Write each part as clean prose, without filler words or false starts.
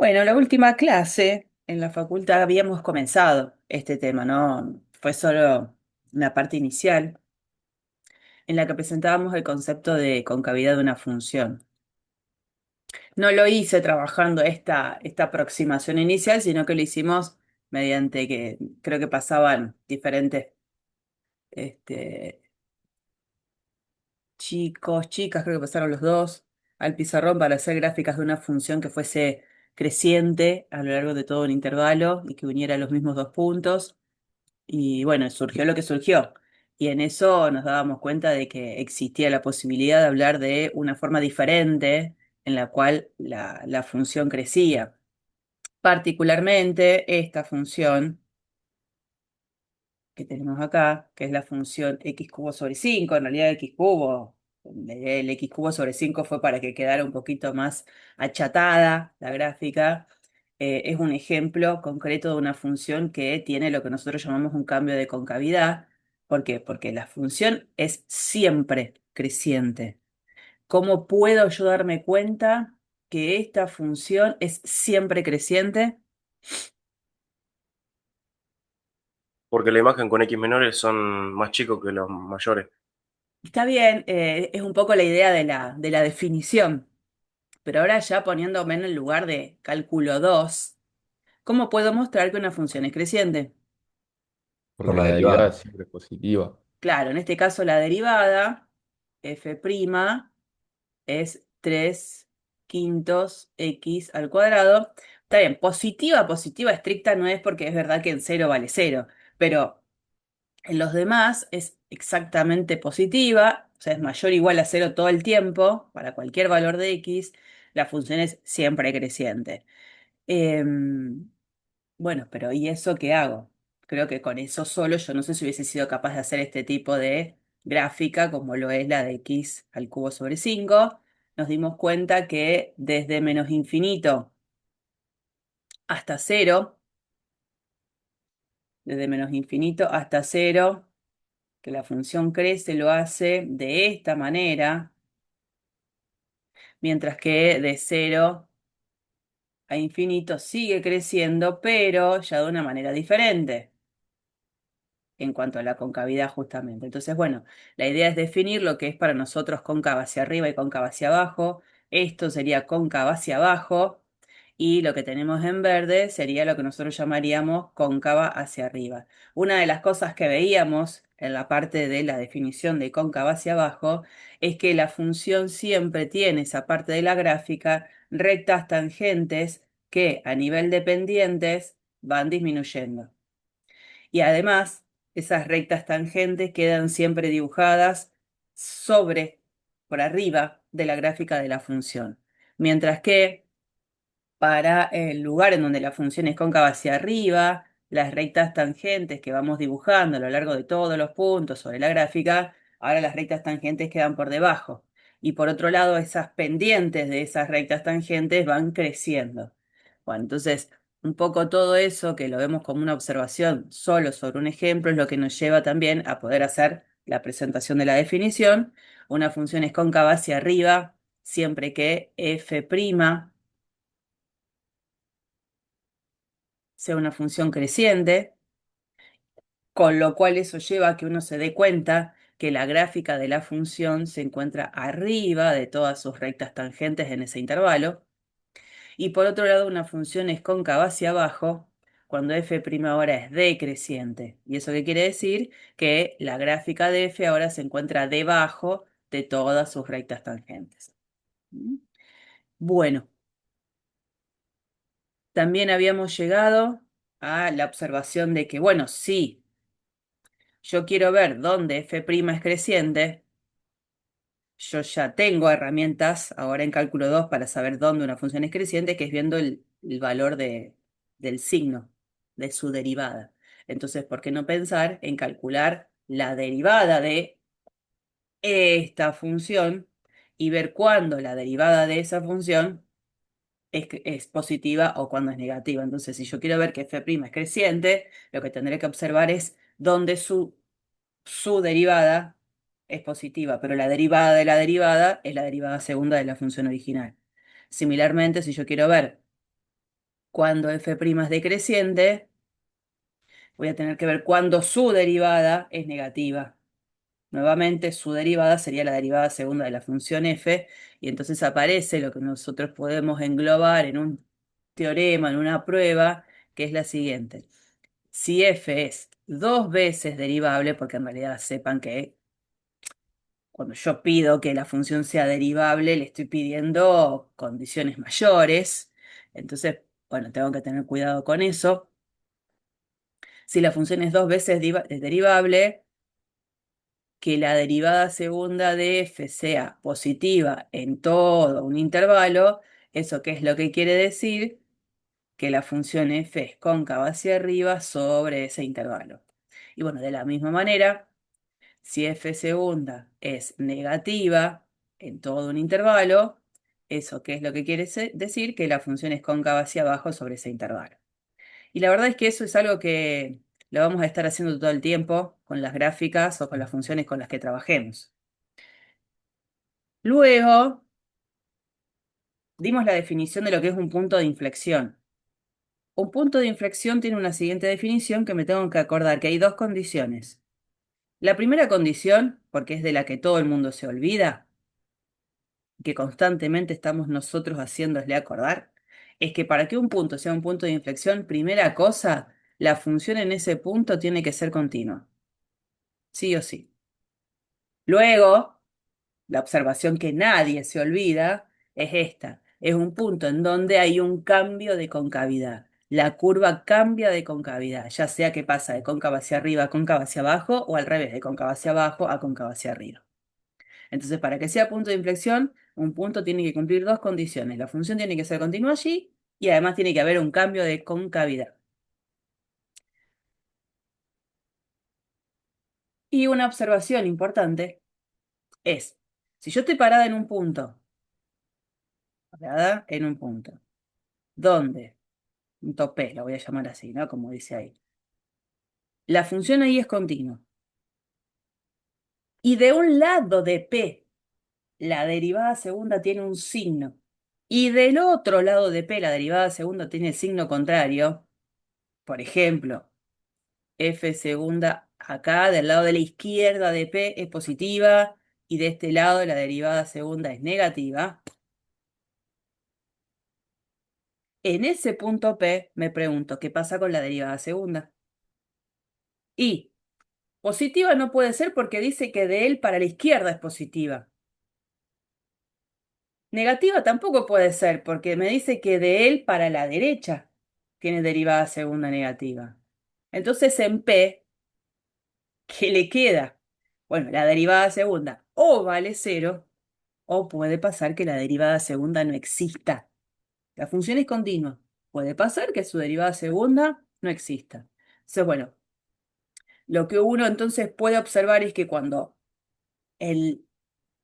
Bueno, la última clase en la facultad habíamos comenzado este tema, ¿no? Fue solo una parte inicial en la que presentábamos el concepto de concavidad de una función. No lo hice trabajando esta aproximación inicial, sino que lo hicimos mediante que creo que pasaban diferentes este, chicos, chicas, creo que pasaron los dos al pizarrón para hacer gráficas de una función que fuese creciente a lo largo de todo un intervalo y que uniera los mismos dos puntos. Y bueno, surgió lo que surgió. Y en eso nos dábamos cuenta de que existía la posibilidad de hablar de una forma diferente en la cual la función crecía. Particularmente esta función que tenemos acá, que es la función x cubo sobre 5, en realidad x cubo, el x cubo sobre 5 fue para que quedara un poquito más achatada la gráfica. Es un ejemplo concreto de una función que tiene lo que nosotros llamamos un cambio de concavidad. ¿Por qué? Porque la función es siempre creciente. ¿Cómo puedo yo darme cuenta que esta función es siempre creciente? Porque la imagen con X menores son más chicos que los mayores. Está bien, es un poco la idea de la definición, pero ahora ya poniéndome en el lugar de cálculo 2, ¿cómo puedo mostrar que una función es creciente? Porque Por la la derivada derivada. siempre es positiva. Claro, en este caso la derivada, f' es 3 quintos x al cuadrado. Está bien, positiva, positiva estricta no es porque es verdad que en cero vale cero, pero en los demás es exactamente positiva, o sea, es mayor o igual a cero todo el tiempo, para cualquier valor de x, la función es siempre creciente. Bueno, pero ¿y eso qué hago? Creo que con eso solo yo no sé si hubiese sido capaz de hacer este tipo de gráfica como lo es la de x al cubo sobre 5. Nos dimos cuenta que desde menos infinito hasta cero, desde menos infinito hasta cero, que la función crece lo hace de esta manera, mientras que de cero a infinito sigue creciendo, pero ya de una manera diferente en cuanto a la concavidad justamente. Entonces, bueno, la idea es definir lo que es para nosotros cóncava hacia arriba y cóncava hacia abajo. Esto sería cóncava hacia abajo y lo que tenemos en verde sería lo que nosotros llamaríamos cóncava hacia arriba. Una de las cosas que veíamos en la parte de la definición de cóncava hacia abajo es que la función siempre tiene esa parte de la gráfica rectas tangentes que a nivel de pendientes van disminuyendo. Y además, esas rectas tangentes quedan siempre dibujadas sobre, por arriba de la gráfica de la función. Mientras que para el lugar en donde la función es cóncava hacia arriba, las rectas tangentes que vamos dibujando a lo largo de todos los puntos sobre la gráfica, ahora las rectas tangentes quedan por debajo. Y por otro lado, esas pendientes de esas rectas tangentes van creciendo. Bueno, entonces, un poco todo eso, que lo vemos como una observación solo sobre un ejemplo, es lo que nos lleva también a poder hacer la presentación de la definición. Una función es cóncava hacia arriba siempre que f' sea una función creciente, con lo cual eso lleva a que uno se dé cuenta que la gráfica de la función se encuentra arriba de todas sus rectas tangentes en ese intervalo. Y por otro lado, una función es cóncava hacia abajo cuando f' ahora es decreciente. ¿Y eso qué quiere decir? Que la gráfica de f ahora se encuentra debajo de todas sus rectas tangentes. ¿Mm? Bueno, también habíamos llegado a la observación de que, bueno, sí, yo quiero ver dónde f' es creciente. Yo ya tengo herramientas ahora en cálculo 2 para saber dónde una función es creciente, que es viendo el valor del signo, de su derivada. Entonces, ¿por qué no pensar en calcular la derivada de esta función y ver cuándo la derivada de esa función es positiva o cuando es negativa? Entonces, si yo quiero ver que f' es creciente, lo que tendré que observar es dónde su derivada es positiva, pero la derivada de la derivada es la derivada segunda de la función original. Similarmente, si yo quiero ver Cuando f' es decreciente, voy a tener que ver cuándo su derivada es negativa. Nuevamente, su derivada sería la derivada segunda de la función f, y entonces aparece lo que nosotros podemos englobar en un teorema, en una prueba, que es la siguiente. Si f es dos veces derivable, porque en realidad sepan que cuando yo pido que la función sea derivable, le estoy pidiendo condiciones mayores. Entonces, bueno, tengo que tener cuidado con eso. Si la función es dos veces derivable, que la derivada segunda de f sea positiva en todo un intervalo, ¿eso qué es lo que quiere decir? Que la función f es cóncava hacia arriba sobre ese intervalo. Y bueno, de la misma manera, si f segunda es negativa en todo un intervalo, ¿eso qué es lo que quiere decir? Que la función es cóncava hacia abajo sobre ese intervalo. Y la verdad es que eso es algo que lo vamos a estar haciendo todo el tiempo con las gráficas o con las funciones con las que trabajemos. Luego, dimos la definición de lo que es un punto de inflexión. Un punto de inflexión tiene una siguiente definición que me tengo que acordar, que hay dos condiciones. La primera condición, porque es de la que todo el mundo se olvida, que constantemente estamos nosotros haciéndole acordar, es que para que un punto sea un punto de inflexión, primera cosa, la función en ese punto tiene que ser continua, sí o sí. Luego, la observación que nadie se olvida es esta. Es un punto en donde hay un cambio de concavidad. La curva cambia de concavidad, ya sea que pasa de cóncava hacia arriba a cóncava hacia abajo o al revés, de cóncava hacia abajo a cóncava hacia arriba. Entonces, para que sea punto de inflexión, un punto tiene que cumplir dos condiciones. La función tiene que ser continua allí y además tiene que haber un cambio de concavidad. Y una observación importante es, si yo estoy parada en un punto, ¿dónde? Un topé, lo voy a llamar así, ¿no? Como dice ahí. La función ahí es continua. Y de un lado de P, la derivada segunda tiene un signo. Y del otro lado de P, la derivada segunda tiene el signo contrario. Por ejemplo, F segunda acá, del lado de la izquierda de P es positiva y de este lado la derivada segunda es negativa. En ese punto P me pregunto, ¿qué pasa con la derivada segunda? Y positiva no puede ser porque dice que de él para la izquierda es positiva. Negativa tampoco puede ser porque me dice que de él para la derecha tiene derivada segunda negativa. Entonces en P, ¿qué le queda? Bueno, la derivada segunda o vale cero o puede pasar que la derivada segunda no exista. La función es continua. Puede pasar que su derivada segunda no exista. Entonces, bueno, lo que uno entonces puede observar es que cuando el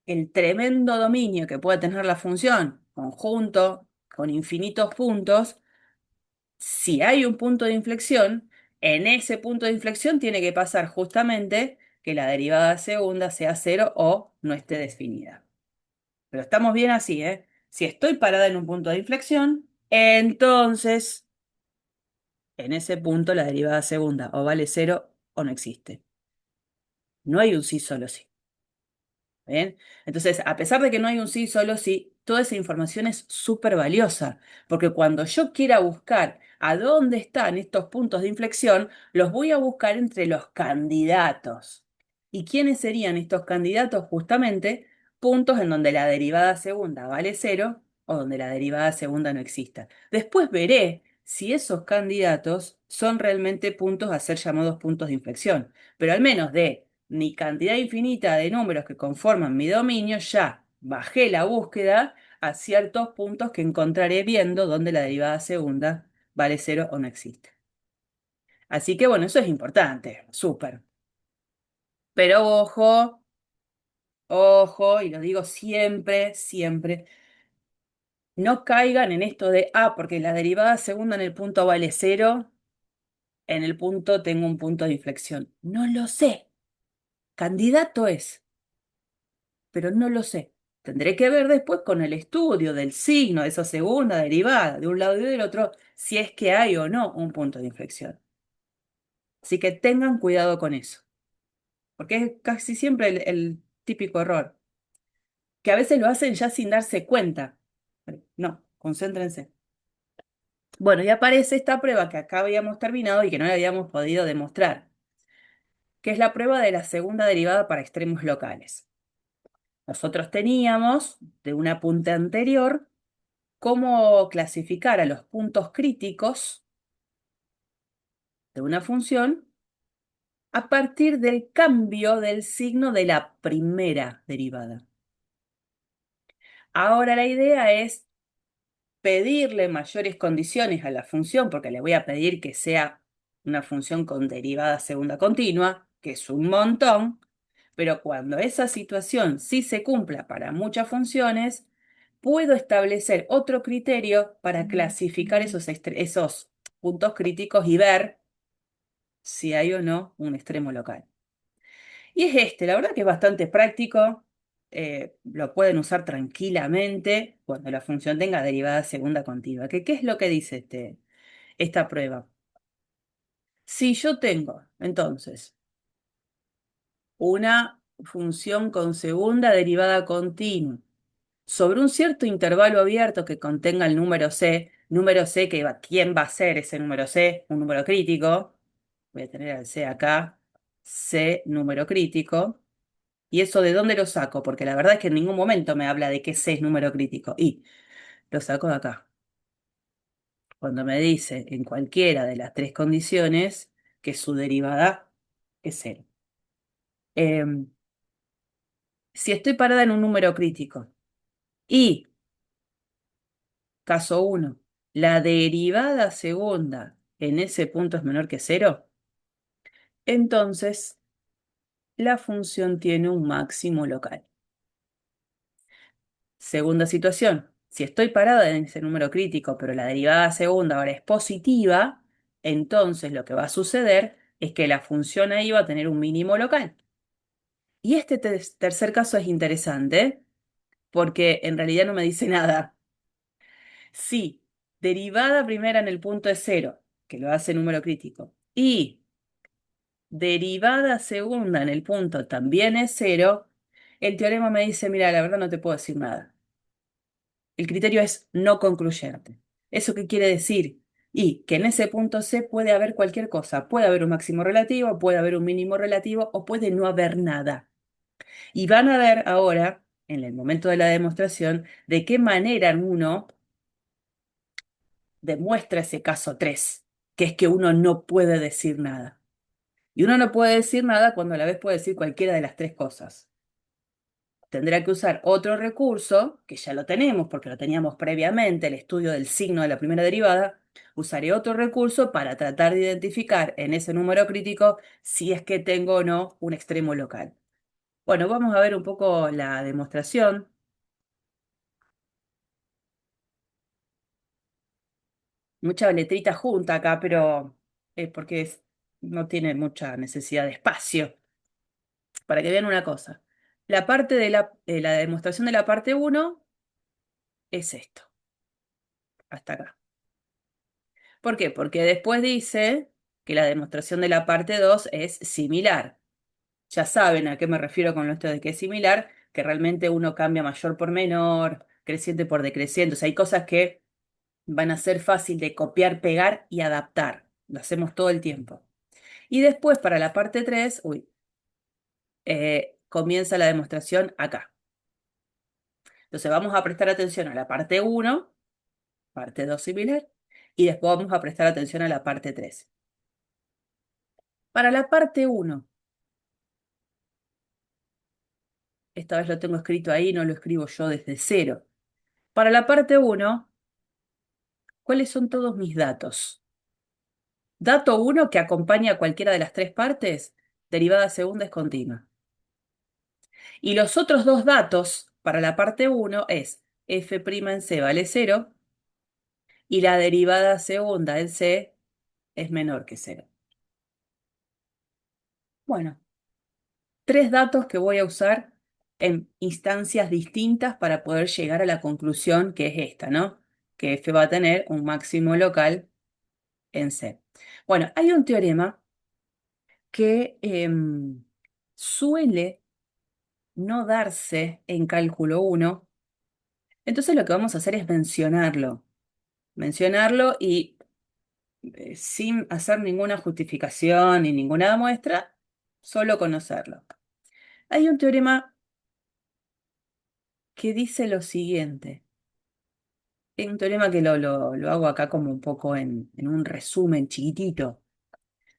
el tremendo dominio que puede tener la función conjunto con infinitos puntos, si hay un punto de inflexión, en ese punto de inflexión tiene que pasar justamente que la derivada segunda sea cero o no esté definida. Pero estamos bien así, ¿eh? Si estoy parada en un punto de inflexión, entonces en ese punto la derivada segunda o vale cero o no existe. No hay un sí solo sí. ¿Bien? Entonces, a pesar de que no hay un sí, solo sí, toda esa información es súper valiosa, porque cuando yo quiera buscar a dónde están estos puntos de inflexión, los voy a buscar entre los candidatos. ¿Y quiénes serían estos candidatos? Justamente puntos en donde la derivada segunda vale cero o donde la derivada segunda no exista. Después veré si esos candidatos son realmente puntos a ser llamados puntos de inflexión, pero al menos de mi cantidad infinita de números que conforman mi dominio, ya bajé la búsqueda a ciertos puntos que encontraré viendo donde la derivada segunda vale cero o no existe. Así que bueno, eso es importante, súper. Pero ojo, ojo, y lo digo siempre, siempre, no caigan en esto de, porque la derivada segunda en el punto vale cero, en el punto tengo un punto de inflexión. No lo sé. Candidato es, pero no lo sé. Tendré que ver después con el estudio del signo de esa segunda derivada de un lado y del otro si es que hay o no un punto de inflexión. Así que tengan cuidado con eso, porque es casi siempre el típico error, que a veces lo hacen ya sin darse cuenta. No, concéntrense. Bueno, y aparece esta prueba que acá habíamos terminado y que no la habíamos podido demostrar, que es la prueba de la segunda derivada para extremos locales. Nosotros teníamos, de un apunte anterior, cómo clasificar a los puntos críticos de una función a partir del cambio del signo de la primera derivada. Ahora la idea es pedirle mayores condiciones a la función, porque le voy a pedir que sea una función con derivada segunda continua, que es un montón, pero cuando esa situación sí se cumpla para muchas funciones, puedo establecer otro criterio para clasificar esos puntos críticos y ver si hay o no un extremo local. Y es la verdad que es bastante práctico, lo pueden usar tranquilamente cuando la función tenga derivada segunda continua. ¿Qué es lo que dice esta prueba? Si yo tengo, entonces, una función con segunda derivada continua sobre un cierto intervalo abierto que contenga el número C que ¿quién va a ser ese número C? Un número crítico. Voy a tener al C acá, C número crítico. ¿Y eso de dónde lo saco? Porque la verdad es que en ningún momento me habla de que C es número crítico. Y lo saco de acá. Cuando me dice en cualquiera de las tres condiciones que su derivada es cero. Em, si estoy parada en un número crítico y, caso uno, la derivada segunda en ese punto es menor que cero, entonces la función tiene un máximo local. Segunda situación, si estoy parada en ese número crítico, pero la derivada segunda ahora es positiva, entonces lo que va a suceder es que la función ahí va a tener un mínimo local. Y este tercer caso es interesante porque en realidad no me dice nada. Si derivada primera en el punto es cero, que lo hace número crítico, y derivada segunda en el punto también es cero, el teorema me dice, mira, la verdad no te puedo decir nada. El criterio es no concluyente. ¿Eso qué quiere decir? Y que en ese punto C puede haber cualquier cosa. Puede haber un máximo relativo, puede haber un mínimo relativo o puede no haber nada. Y van a ver ahora, en el momento de la demostración, de qué manera uno demuestra ese caso 3, que es que uno no puede decir nada. Y uno no puede decir nada cuando a la vez puede decir cualquiera de las tres cosas. Tendrá que usar otro recurso, que ya lo tenemos porque lo teníamos previamente, el estudio del signo de la primera derivada. Usaré otro recurso para tratar de identificar en ese número crítico si es que tengo o no un extremo local. Bueno, vamos a ver un poco la demostración. Mucha letrita junta acá, pero es porque no tiene mucha necesidad de espacio. Para que vean una cosa. La parte de la demostración de la parte uno es esto, hasta acá. ¿Por qué? Porque después dice que la demostración de la parte 2 es similar. Ya saben a qué me refiero con esto de que es similar, que realmente uno cambia mayor por menor, creciente por decreciente. O sea, hay cosas que van a ser fácil de copiar, pegar y adaptar. Lo hacemos todo el tiempo. Y después, para la parte 3, comienza la demostración acá. Entonces vamos a prestar atención a la parte 1, parte 2 similar, y después vamos a prestar atención a la parte 3. Para la parte 1, esta vez lo tengo escrito ahí, no lo escribo yo desde cero. Para la parte 1, ¿cuáles son todos mis datos? Dato 1 que acompaña a cualquiera de las tres partes, derivada segunda es continua. Y los otros dos datos para la parte 1 es f' en C vale 0 y la derivada segunda en C es menor que 0. Bueno, tres datos que voy a usar en instancias distintas para poder llegar a la conclusión que es esta, ¿no? Que f va a tener un máximo local en C. Bueno, hay un teorema que suele no darse en cálculo 1, entonces lo que vamos a hacer es mencionarlo y sin hacer ninguna justificación ni ninguna muestra, solo conocerlo. Hay un teorema que dice lo siguiente. Es un teorema que lo hago acá como un poco en un resumen chiquitito.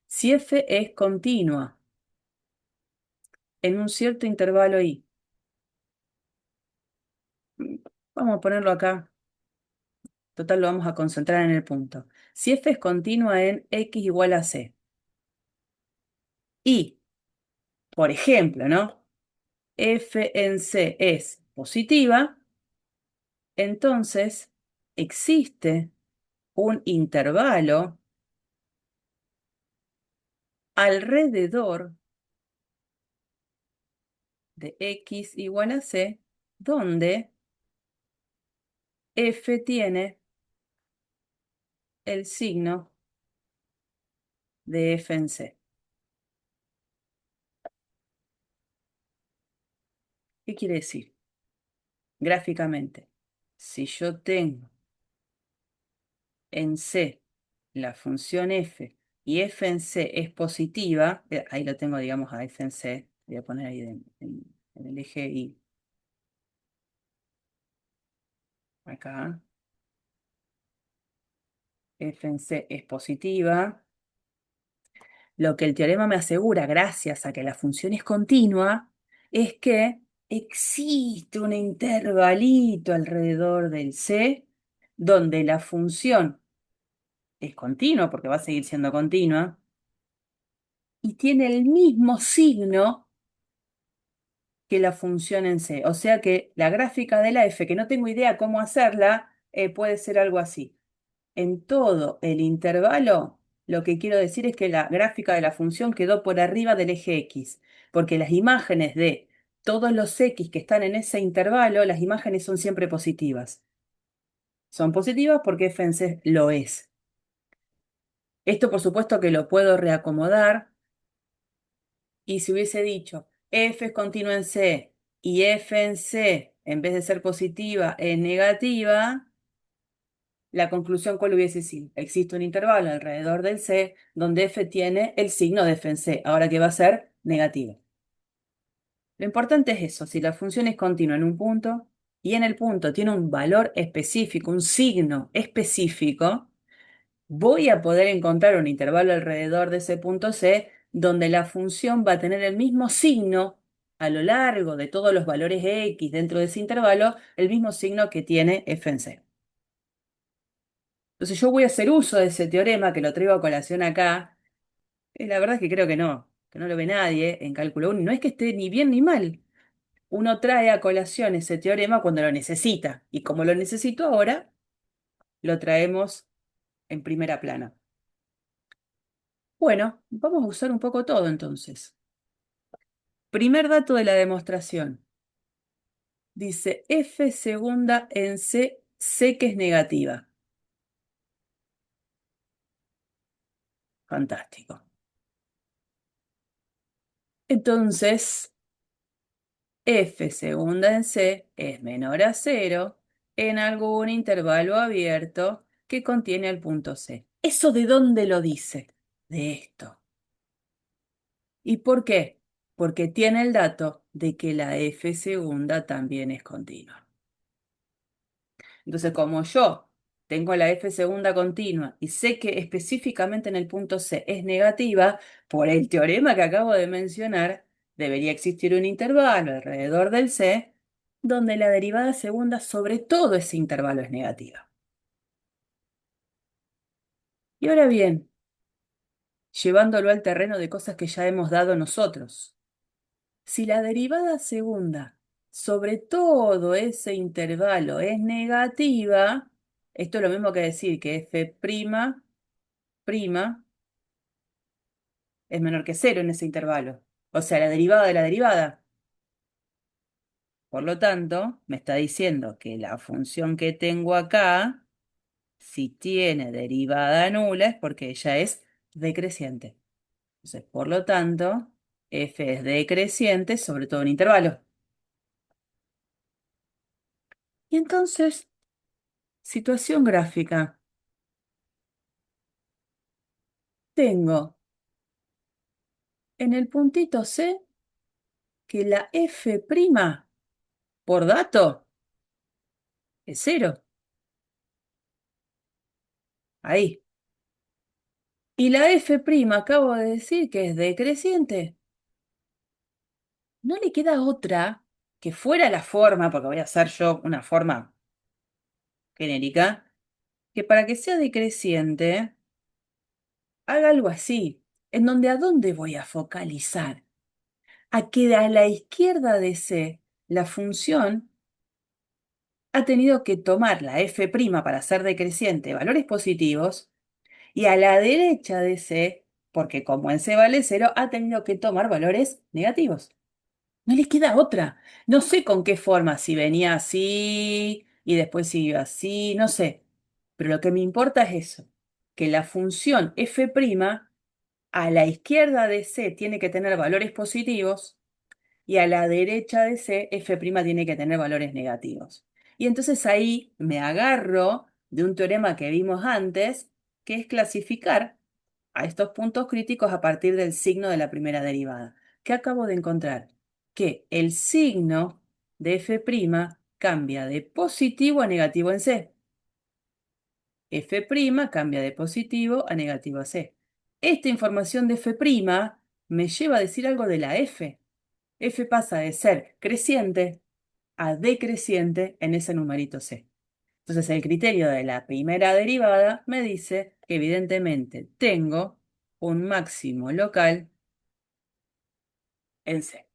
Si f es continua en un cierto intervalo i, vamos a ponerlo acá, total lo vamos a concentrar en el punto. Si f es continua en x igual a c y, por ejemplo, ¿no? F en C es positiva, entonces existe un intervalo alrededor de x igual a c donde f tiene el signo de f en c. ¿Qué quiere decir? Gráficamente, si yo tengo en c la función f y f en c es positiva, ahí lo tengo, digamos, a f en c, voy a poner ahí en el eje y acá, f en c es positiva. Lo que el teorema me asegura, gracias a que la función es continua, es que existe un intervalito alrededor del c donde la función es continua, porque va a seguir siendo continua, y tiene el mismo signo que la función en C. O sea que la gráfica de la f, que no tengo idea cómo hacerla, puede ser algo así. En todo el intervalo, lo que quiero decir es que la gráfica de la función quedó por arriba del eje X, porque las imágenes de todos los X que están en ese intervalo, las imágenes son siempre positivas. Son positivas porque f en C lo es. Esto por supuesto que lo puedo reacomodar y si hubiese dicho f es continua en C y f en C en vez de ser positiva es negativa, la conclusión cuál hubiese sido. Existe un intervalo alrededor del C donde f tiene el signo de f en C, ahora que va a ser negativo. Lo importante es eso, si la función es continua en un punto y en el punto tiene un valor específico, un signo específico, voy a poder encontrar un intervalo alrededor de ese punto C donde la función va a tener el mismo signo a lo largo de todos los valores X dentro de ese intervalo, el mismo signo que tiene f en C. Entonces yo voy a hacer uso de ese teorema que lo traigo a colación acá. La verdad es que creo que no lo ve nadie en cálculo 1. No es que esté ni bien ni mal. Uno trae a colación ese teorema cuando lo necesita. Y como lo necesito ahora, lo traemos en primera plana. Bueno, vamos a usar un poco todo entonces. Primer dato de la demostración. Dice F segunda en C, sé que es negativa. Fantástico. Entonces, f segunda en C es menor a cero en algún intervalo abierto que contiene el punto C. ¿Eso de dónde lo dice? De esto. ¿Y por qué? Porque tiene el dato de que la f segunda también es continua. Entonces, como yo tengo la f segunda continua y sé que específicamente en el punto C es negativa, por el teorema que acabo de mencionar, debería existir un intervalo alrededor del C donde la derivada segunda sobre todo ese intervalo es negativa. Y ahora bien, llevándolo al terreno de cosas que ya hemos dado nosotros, si la derivada segunda sobre todo ese intervalo es negativa, esto es lo mismo que decir que f' prima es menor que cero en ese intervalo. O sea, la derivada de la derivada. Por lo tanto, me está diciendo que la función que tengo acá, si tiene derivada nula, es porque ella es decreciente. Entonces, por lo tanto, f es decreciente, sobre todo en intervalos. Y entonces, situación gráfica. Tengo en el puntito C que la f' por dato es cero. Ahí. Y la f' acabo de decir que es decreciente. No le queda otra que fuera la forma, porque voy a hacer yo una forma genérica, que para que sea decreciente, haga algo así, en donde a dónde voy a focalizar. A que a la izquierda de C, la función ha tenido que tomar la f' para ser decreciente, valores positivos, y a la derecha de C, porque como en C vale cero, ha tenido que tomar valores negativos. No le queda otra. No sé con qué forma, si venía así y después siguió así, no sé. Pero lo que me importa es eso, que la función f' a la izquierda de C tiene que tener valores positivos y a la derecha de C f' tiene que tener valores negativos. Y entonces ahí me agarro de un teorema que vimos antes, que es clasificar a estos puntos críticos a partir del signo de la primera derivada. ¿Qué acabo de encontrar? Que el signo de f' cambia de positivo a negativo en C. F' cambia de positivo a negativo a C. Esta información de f' me lleva a decir algo de la f. F pasa de ser creciente a decreciente en ese numerito C. Entonces el criterio de la primera derivada me dice que evidentemente tengo un máximo local en C.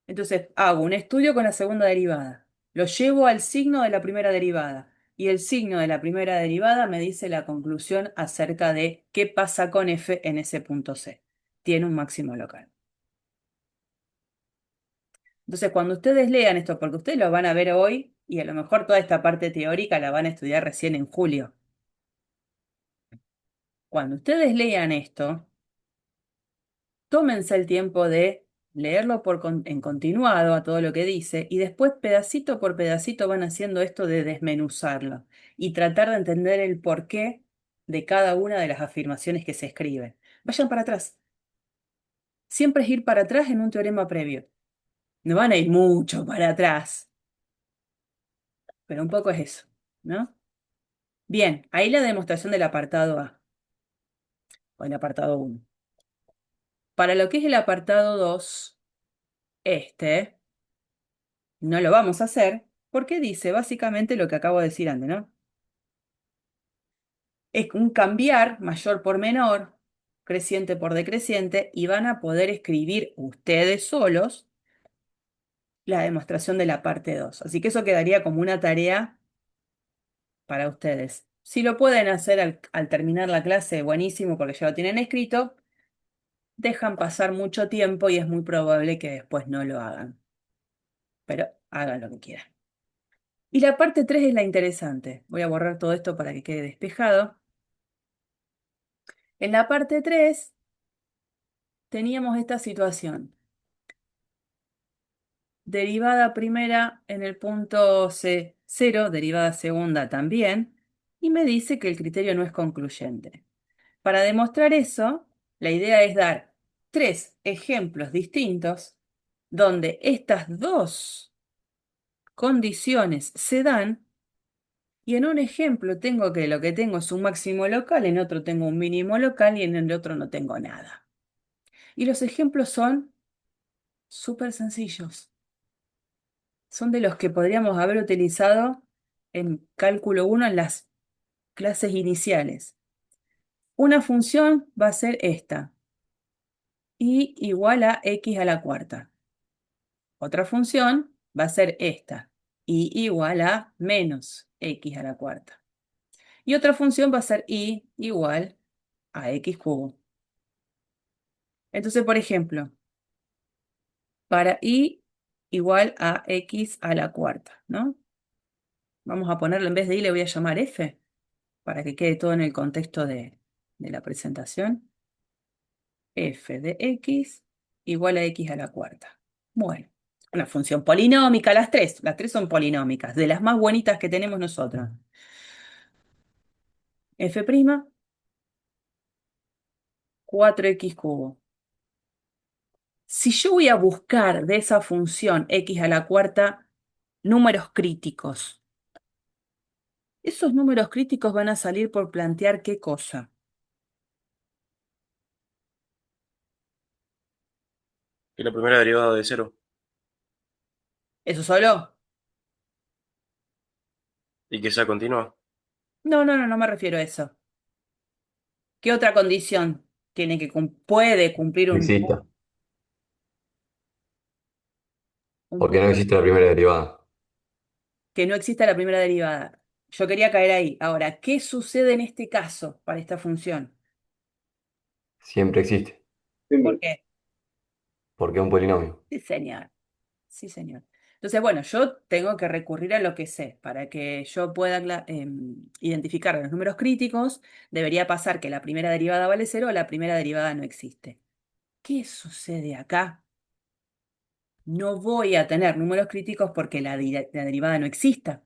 Entonces hago un estudio con la segunda derivada, lo llevo al signo de la primera derivada y el signo de la primera derivada me dice la conclusión acerca de qué pasa con F en ese punto C. Tiene un máximo local. Entonces cuando ustedes lean esto, porque ustedes lo van a ver hoy y a lo mejor toda esta parte teórica la van a estudiar recién en julio. Cuando ustedes lean esto, tómense el tiempo de leerlo en continuado a todo lo que dice y después pedacito por pedacito van haciendo esto de desmenuzarlo y tratar de entender el porqué de cada una de las afirmaciones que se escriben. Vayan para atrás. Siempre es ir para atrás en un teorema previo. No van a ir mucho para atrás, pero un poco es eso, ¿no? Bien, ahí la demostración del apartado A o el apartado 1. Para lo que es el apartado 2, este no lo vamos a hacer porque dice básicamente lo que acabo de decir antes, ¿no? Es un cambiar mayor por menor, creciente por decreciente, y van a poder escribir ustedes solos la demostración de la parte 2. Así que eso quedaría como una tarea para ustedes. Si lo pueden hacer al terminar la clase, buenísimo, porque ya lo tienen escrito. Dejan pasar mucho tiempo y es muy probable que después no lo hagan. Pero hagan lo que quieran. Y la parte 3 es la interesante. Voy a borrar todo esto para que quede despejado. En la parte 3 teníamos esta situación. Derivada primera en el punto C0, derivada segunda también, y me dice que el criterio no es concluyente. Para demostrar eso, la idea es dar 3 ejemplos distintos donde estas dos condiciones se dan y en un ejemplo tengo que lo que tengo es un máximo local, en otro tengo un mínimo local y en el otro no tengo nada. Y los ejemplos son súper sencillos. Son de los que podríamos haber utilizado en cálculo 1 en las clases iniciales. Una función va a ser esta, y igual a x a la cuarta. Otra función va a ser esta, y igual a menos x a la cuarta. Y otra función va a ser y igual a x cubo. Entonces, por ejemplo, para y igual a x a la cuarta, ¿no? Vamos a ponerle, en vez de y le voy a llamar f, para que quede todo en el contexto de la presentación. F de x igual a x a la cuarta. Bueno, una función polinómica, las tres son polinómicas, de las más bonitas que tenemos nosotros. F', 4x cubo. Si yo voy a buscar de esa función x a la cuarta números críticos, esos números críticos van a salir por plantear qué cosa. Que la primera derivada de cero ¿Eso solo? y que sea continua. No, no, no, no me refiero a eso. ¿Qué otra condición tiene que puede cumplir Existe. un Porque no existe la primera derivada. que no exista la primera derivada? Yo quería caer ahí. Ahora, ¿qué sucede en este caso para esta función? Siempre existe. ¿Por qué? Porque es un polinomio. Sí, señor. Sí, señor. Entonces, bueno, yo tengo que recurrir a lo que sé. Para que yo pueda identificar los números críticos, debería pasar que la primera derivada vale cero o la primera derivada no existe. ¿Qué sucede acá? No voy a tener números críticos porque la derivada no exista.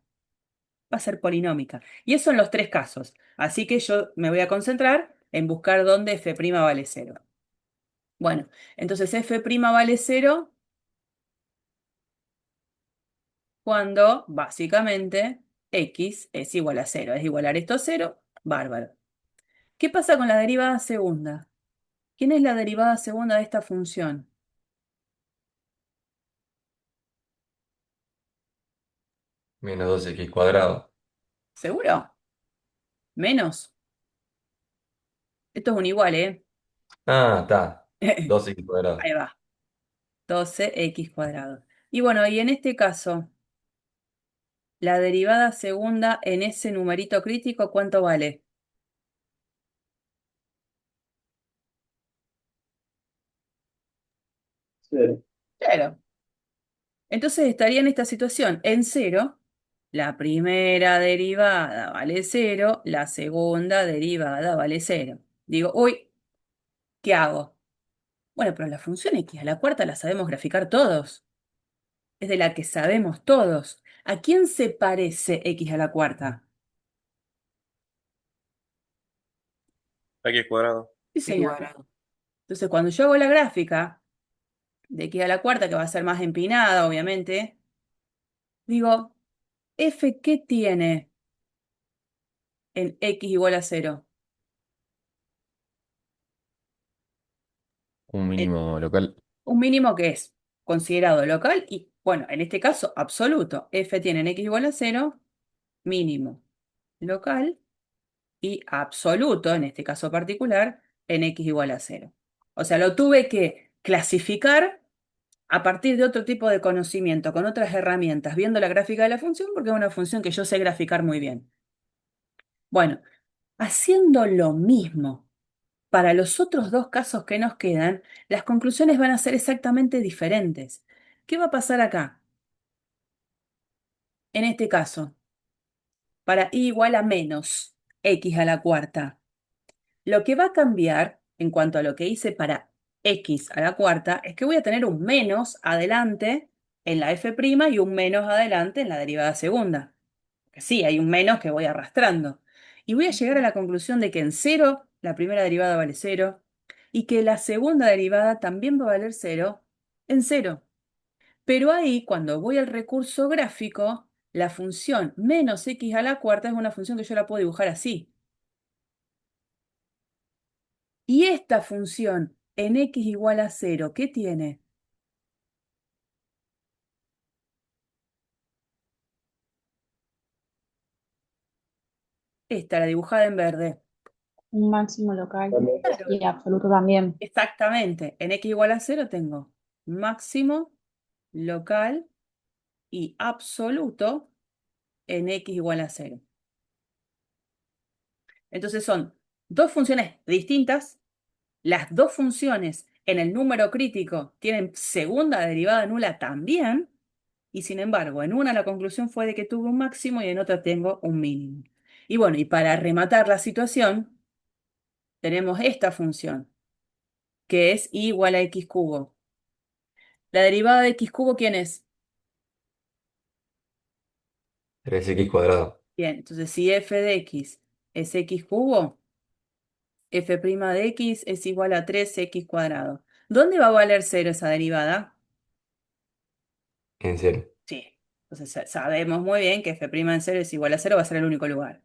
Va a ser polinómica. Y eso en los tres casos. Así que yo me voy a concentrar en buscar dónde f' vale cero. Bueno, entonces f' vale cero cuando básicamente x es igual a cero. Es igualar esto a cero, bárbaro. ¿Qué pasa con la derivada segunda? ¿Quién es la derivada segunda de esta función? Menos 2x cuadrado. ¿Seguro? Menos. Esto es un igual, ¿eh? Ah, está. 2x Ahí cuadrado. va. 12x cuadrado. Y bueno, y en este caso, la derivada segunda en ese numerito crítico, ¿cuánto vale? Sí. Cero. Entonces estaría en esta situación. En cero, la primera derivada vale cero, la segunda derivada vale cero. Digo, uy, ¿qué hago? Bueno, pero la función x a la cuarta la sabemos graficar todos. Es de la que sabemos todos. ¿A quién se parece x a la cuarta? X cuadrado. Sí, señor. Cuadrado. Entonces, cuando yo hago la gráfica de x a la cuarta, que va a ser más empinada, obviamente, digo, ¿f qué tiene en x igual a cero? Un Eh, mínimo local. un mínimo que es considerado local y, bueno, en este caso, absoluto. F tiene en x igual a cero, mínimo local y absoluto, en este caso particular, en x igual a cero. O sea, lo tuve que clasificar a partir de otro tipo de conocimiento, con otras herramientas, viendo la gráfica de la función, porque es una función que yo sé graficar muy bien. Bueno, haciendo lo mismo para los otros dos casos que nos quedan, las conclusiones van a ser exactamente diferentes. ¿Qué va a pasar acá? En este caso, para i igual a menos x a la cuarta. Lo que va a cambiar en cuanto a lo que hice para x a la cuarta es que voy a tener un menos adelante en la f' y un menos adelante en la derivada segunda. Que sí, hay un menos que voy arrastrando. Y voy a llegar a la conclusión de que en cero la primera derivada vale cero y que la segunda derivada también va a valer cero en cero. Pero ahí, cuando voy al recurso gráfico, la función menos x a la cuarta es una función que yo la puedo dibujar así. Y esta función en x igual a cero, ¿qué tiene? Esta, la dibujada en verde. Un máximo local Claro, y absoluto también. exactamente. En x igual a cero tengo máximo, local y absoluto en x igual a cero. Entonces son dos funciones distintas. Las dos funciones en el número crítico tienen segunda derivada nula también, y sin embargo, en una la conclusión fue de que tuve un máximo y en otra tengo un mínimo. Y bueno, y para rematar la situación, tenemos esta función, que es y igual a x cubo. La derivada de x cubo, ¿quién es? 3x cuadrado. Bien, entonces si f de x es x cubo, f' de x es igual a 3x cuadrado. ¿Dónde va a valer cero esa derivada? En cero. Sí. Entonces sabemos muy bien que f' en cero es igual a cero, va a ser el único lugar.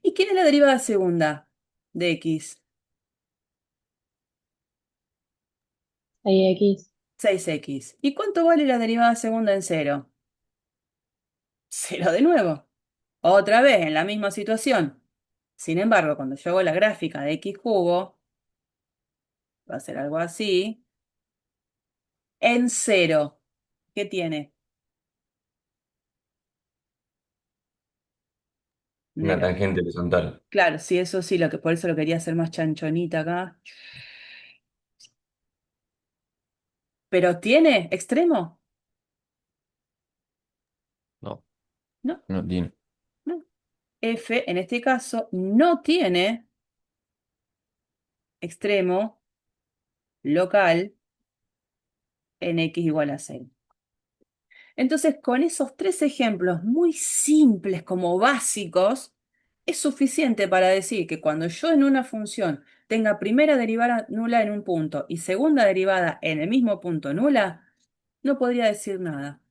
¿Y quién es la derivada segunda de x? 6x. 6x. ¿Y cuánto vale la derivada segunda en cero? Cero de nuevo. Otra vez en la misma situación. Sin embargo, cuando yo hago la gráfica de x cubo, va a ser algo así. En cero, ¿qué tiene? Una Negativo. tangente horizontal. Claro, sí, eso sí, por eso lo quería hacer más chanchonita acá. ¿Pero tiene extremo? No, No, no tiene. no. F, en este caso, no tiene extremo local en x igual a 6. Entonces, con esos tres ejemplos muy simples como básicos, es suficiente para decir que cuando yo en una función tenga primera derivada nula en un punto y segunda derivada en el mismo punto nula, no podría decir nada.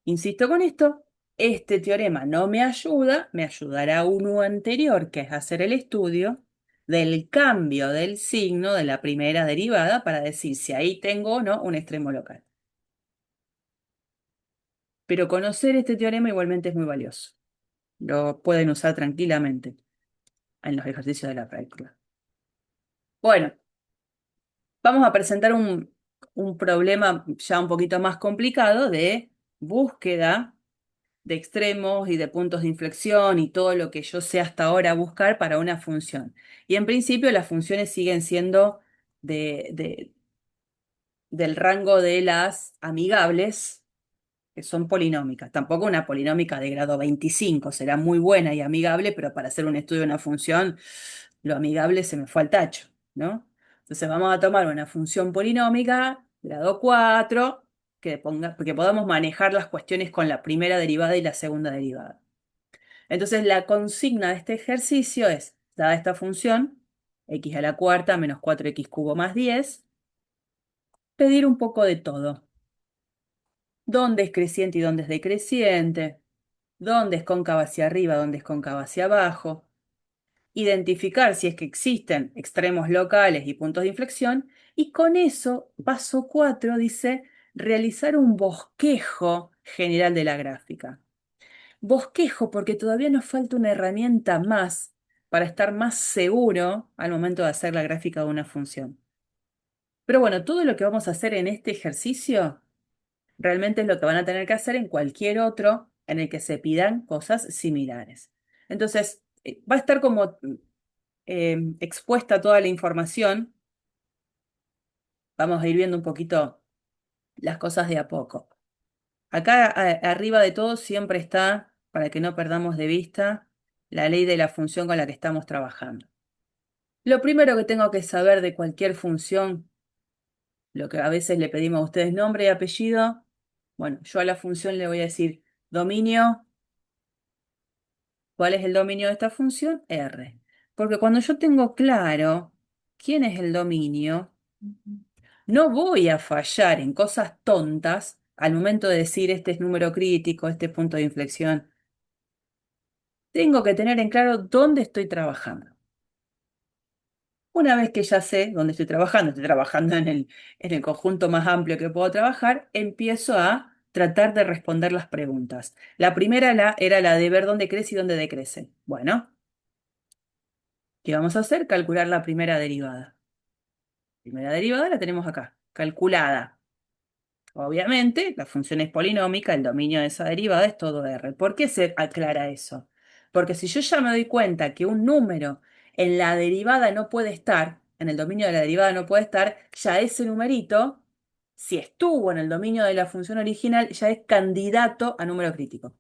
Insisto con esto, este teorema no me ayuda, me ayudará uno anterior, que es hacer el estudio del cambio del signo de la primera derivada para decir si ahí tengo o no un extremo local. Pero conocer este teorema igualmente es muy valioso. Lo pueden usar tranquilamente en los ejercicios de la práctica. Bueno, vamos a presentar un problema ya un poquito más complicado de búsqueda de extremos y de puntos de inflexión y todo lo que yo sé hasta ahora buscar para una función. Y en principio las funciones siguen siendo del rango de las amigables, que son polinómicas. Tampoco una polinómica de grado 25 será muy buena y amigable, pero para hacer un estudio de una función, lo amigable se me fue al tacho, ¿no? Entonces vamos a tomar una función polinómica, grado 4, que podamos manejar las cuestiones con la primera derivada y la segunda derivada. Entonces la consigna de este ejercicio es, dada esta función, x a la cuarta menos 4x cubo más 10, pedir un poco de todo. ¿Dónde es creciente y dónde es decreciente? ¿Dónde es cóncava hacia arriba, dónde es cóncava hacia abajo? Identificar si es que existen extremos locales y puntos de inflexión. Y con eso, paso 4 dice, realizar un bosquejo general de la gráfica. Bosquejo porque todavía nos falta una herramienta más para estar más seguro al momento de hacer la gráfica de una función. Pero bueno, todo lo que vamos a hacer en este ejercicio realmente es lo que van a tener que hacer en cualquier otro en el que se pidan cosas similares. Entonces, va a estar como expuesta toda la información. Vamos a ir viendo un poquito las cosas de a poco. Acá arriba de todo siempre está, para que no perdamos de vista, la ley de la función con la que estamos trabajando. Lo primero que tengo que saber de cualquier función, lo que a veces le pedimos a ustedes nombre y apellido, bueno, yo a la función le voy a decir dominio. ¿Cuál es el dominio de esta función? R. Porque cuando yo tengo claro quién es el dominio, no voy a fallar en cosas tontas al momento de decir este es número crítico, este es punto de inflexión. Tengo que tener en claro dónde estoy trabajando. Una vez que ya sé dónde estoy trabajando en el conjunto más amplio que puedo trabajar, empiezo a tratar de responder las preguntas. La primera era la de ver dónde crece y dónde decrece. Bueno, ¿qué vamos a hacer? Calcular la primera derivada. Primera derivada la tenemos acá, calculada. Obviamente, la función es polinómica, el dominio de esa derivada es todo R. ¿Por qué se aclara eso? Porque si yo ya me doy cuenta que un número en la derivada no puede estar, en el dominio de la derivada no puede estar, ya ese numerito, si estuvo en el dominio de la función original, ya es candidato a número crítico.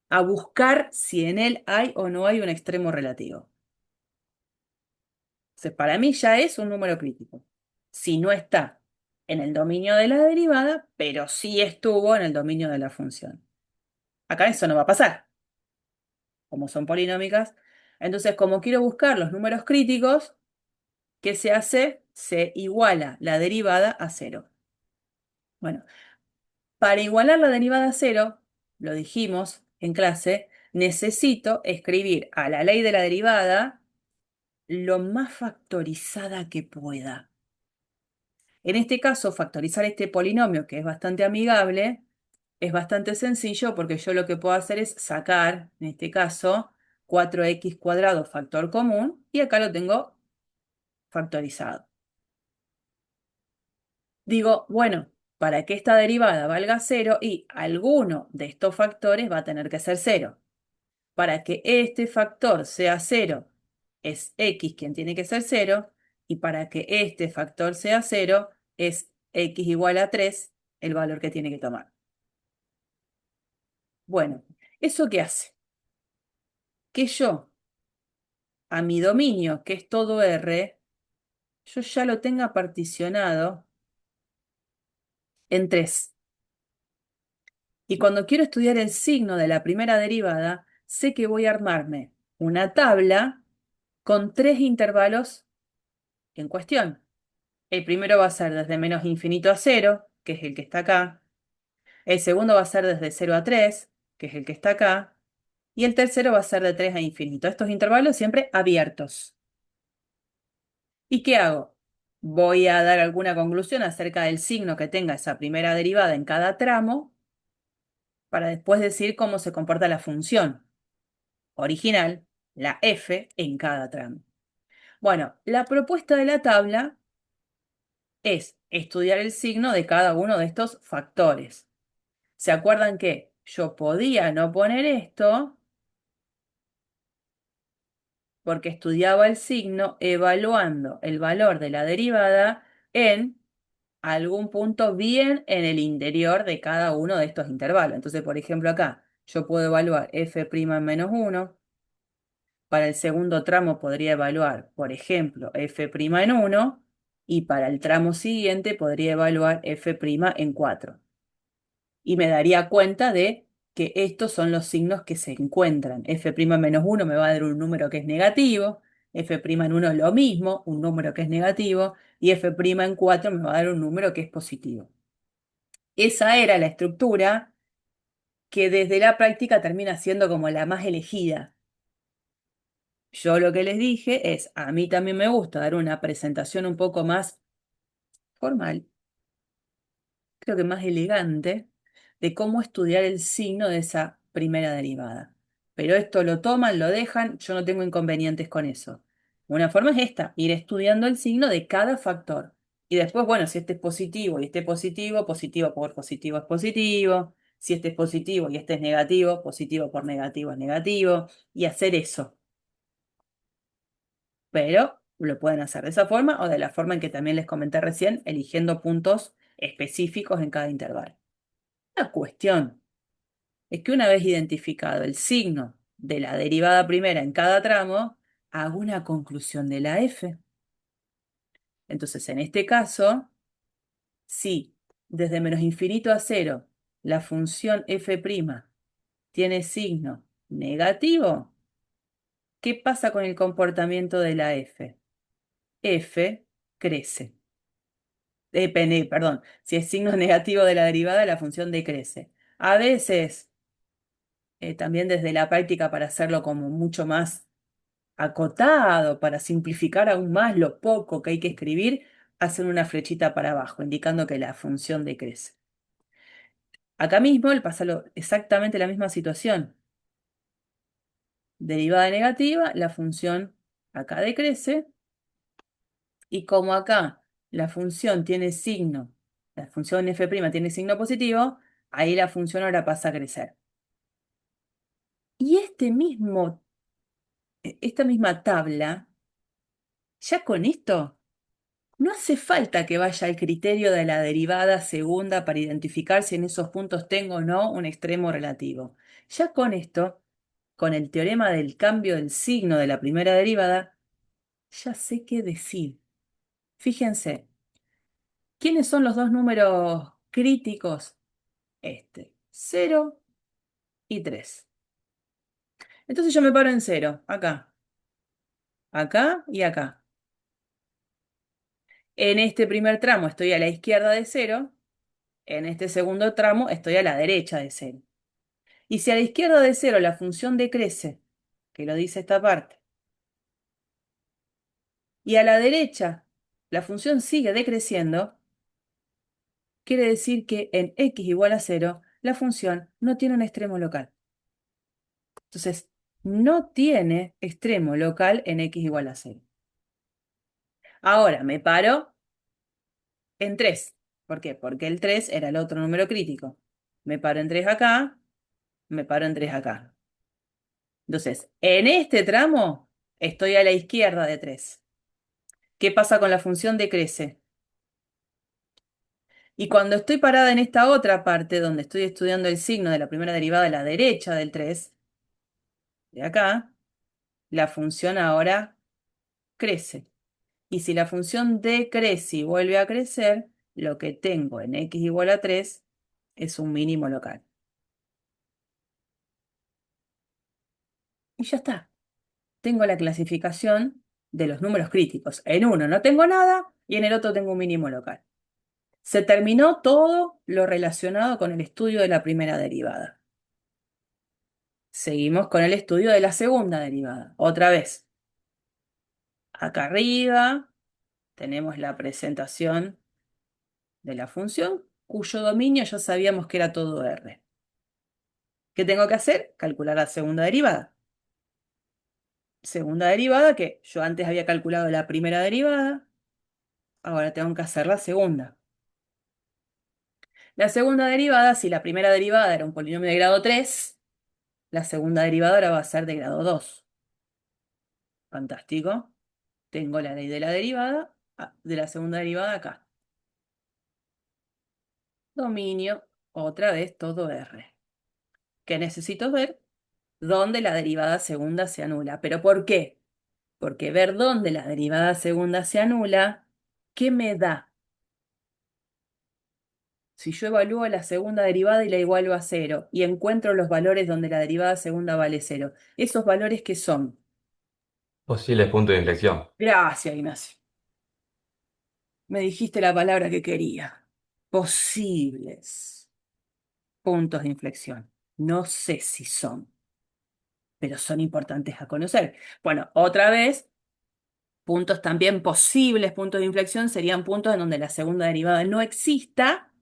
A buscar si en él hay o no hay un extremo relativo. Entonces, para mí ya es un número crítico. Si no está en el dominio de la derivada, pero sí estuvo en el dominio de la función. Acá eso no va a pasar, como son polinómicas. Entonces, como quiero buscar los números críticos, ¿qué se hace? Se iguala la derivada a cero. Bueno, para igualar la derivada a cero, lo dijimos en clase, necesito escribir a la ley de la derivada lo más factorizada que pueda. En este caso, factorizar este polinomio, que es bastante amigable, es bastante sencillo porque yo lo que puedo hacer es sacar, en este caso, 4x cuadrado factor común, y acá lo tengo factorizado. Digo, bueno, para que esta derivada valga cero, y alguno de estos factores va a tener que ser cero. Para que este factor sea cero, es x quien tiene que ser cero, y para que este factor sea cero, es x igual a 3 el valor que tiene que tomar. Bueno, ¿eso qué hace? Que yo, a mi dominio, que es todo R, yo ya lo tenga particionado en 3. Y cuando quiero estudiar el signo de la primera derivada, sé que voy a armarme una tabla con 3 intervalos en cuestión. El primero va a ser desde menos infinito a 0, que es el que está acá. El segundo va a ser desde 0 a 3, que es el que está acá. Y el tercero va a ser de 3 a infinito. Estos intervalos siempre abiertos. ¿Y qué hago? Voy a dar alguna conclusión acerca del signo que tenga esa primera derivada en cada tramo para después decir cómo se comporta la función original, la f, en cada tramo. Bueno, la propuesta de la tabla es estudiar el signo de cada uno de estos factores. ¿Se acuerdan que yo podía no poner esto porque estudiaba el signo evaluando el valor de la derivada en algún punto bien en el interior de cada uno de estos intervalos? Entonces, por ejemplo, acá yo puedo evaluar f' en menos 1. Para el segundo tramo podría evaluar, por ejemplo, f' en 1. Y para el tramo siguiente podría evaluar f' en 4. Y me daría cuenta de que estos son los signos que se encuentran. F' en menos 1 me va a dar un número que es negativo, f' en 1 es lo mismo, un número que es negativo, y f' en 4 me va a dar un número que es positivo. Esa era la estructura que desde la práctica termina siendo como la más elegida. Yo lo que les dije es, a mí también me gusta dar una presentación un poco más formal, creo que más elegante, de cómo estudiar el signo de esa primera derivada. Pero esto lo toman, lo dejan, yo no tengo inconvenientes con eso. Una forma es esta, ir estudiando el signo de cada factor. Y después, bueno, si este es positivo y este positivo, positivo por positivo es positivo. Si este es positivo y este es negativo, positivo por negativo es negativo. Y hacer eso. Pero lo pueden hacer de esa forma o de la forma en que también les comenté recién, eligiendo puntos específicos en cada intervalo. La cuestión es que una vez identificado el signo de la derivada primera en cada tramo, hago una conclusión de la f. Entonces, en este caso, si desde menos infinito a cero la función f' tiene signo negativo, ¿qué pasa con el comportamiento de la f? F crece. Perdón, si es signo negativo de la derivada, la función decrece. A veces, también desde la práctica para hacerlo como mucho más acotado, para simplificar aún más lo poco que hay que escribir, hacen una flechita para abajo, indicando que la función decrece. Acá mismo le pasa exactamente la misma situación. Derivada negativa, la función acá decrece, y como acá la función tiene signo, la función f' tiene signo positivo, ahí la función ahora pasa a crecer. Y esta misma tabla Ya con esto, no hace falta que vaya al criterio de la derivada segunda para identificar si en esos puntos tengo o no un extremo relativo. Ya con esto, con el teorema del cambio del signo de la primera derivada, ya sé qué decir. Fíjense, ¿quiénes son los dos números críticos? Este, 0 y 3. Entonces yo me paro en 0, acá, acá y acá. En este primer tramo estoy a la izquierda de 0, en este segundo tramo estoy a la derecha de 0. Y si a la izquierda de 0 la función decrece, que lo dice esta parte, y a la derecha la función sigue decreciendo, quiere decir que en x igual a 0 la función no tiene un extremo local. Entonces, no tiene extremo local en x igual a 0. Ahora me paro en 3. ¿Por qué? Porque el 3 era el otro número crítico. Me paro en 3 acá, me paro en 3 acá. Entonces, en este tramo estoy a la izquierda de 3. ¿Qué pasa con la función decrece? Y cuando estoy parada en esta otra parte, donde estoy estudiando el signo de la primera derivada a la derecha del 3, de acá, la función ahora crece. Y si la función decrece y vuelve a crecer, lo que tengo en x igual a 3 es un mínimo local. Y ya está. Tengo la clasificación de los números críticos. En uno no tengo nada y en el otro tengo un mínimo local. Se terminó todo lo relacionado con el estudio de la primera derivada. Seguimos con el estudio de la segunda derivada. Otra vez, acá arriba tenemos la presentación de la función, cuyo dominio ya sabíamos que era todo R. ¿Qué tengo que hacer? Calcular la segunda derivada. Segunda derivada que yo antes había calculado la primera derivada, ahora tengo que hacer la segunda. La segunda derivada, si la primera derivada era un polinomio de grado 3, la segunda derivada ahora va a ser de grado 2. Fantástico. Tengo la ley de la derivada, de la segunda derivada acá. Dominio, otra vez todo R. ¿Qué necesito ver? Dónde la derivada segunda se anula. ¿Pero por qué? Porque ver dónde la derivada segunda se anula, ¿qué me da? Si yo evalúo la segunda derivada y la igualo a 0 y encuentro los valores donde la derivada segunda vale 0, ¿esos valores qué son? Posibles puntos de inflexión. Gracias, Ignacio. Me dijiste la palabra que quería. Posibles puntos de inflexión. No sé si son, pero son importantes a conocer. Bueno, otra vez, puntos también posibles puntos de inflexión serían puntos en donde la segunda derivada no exista,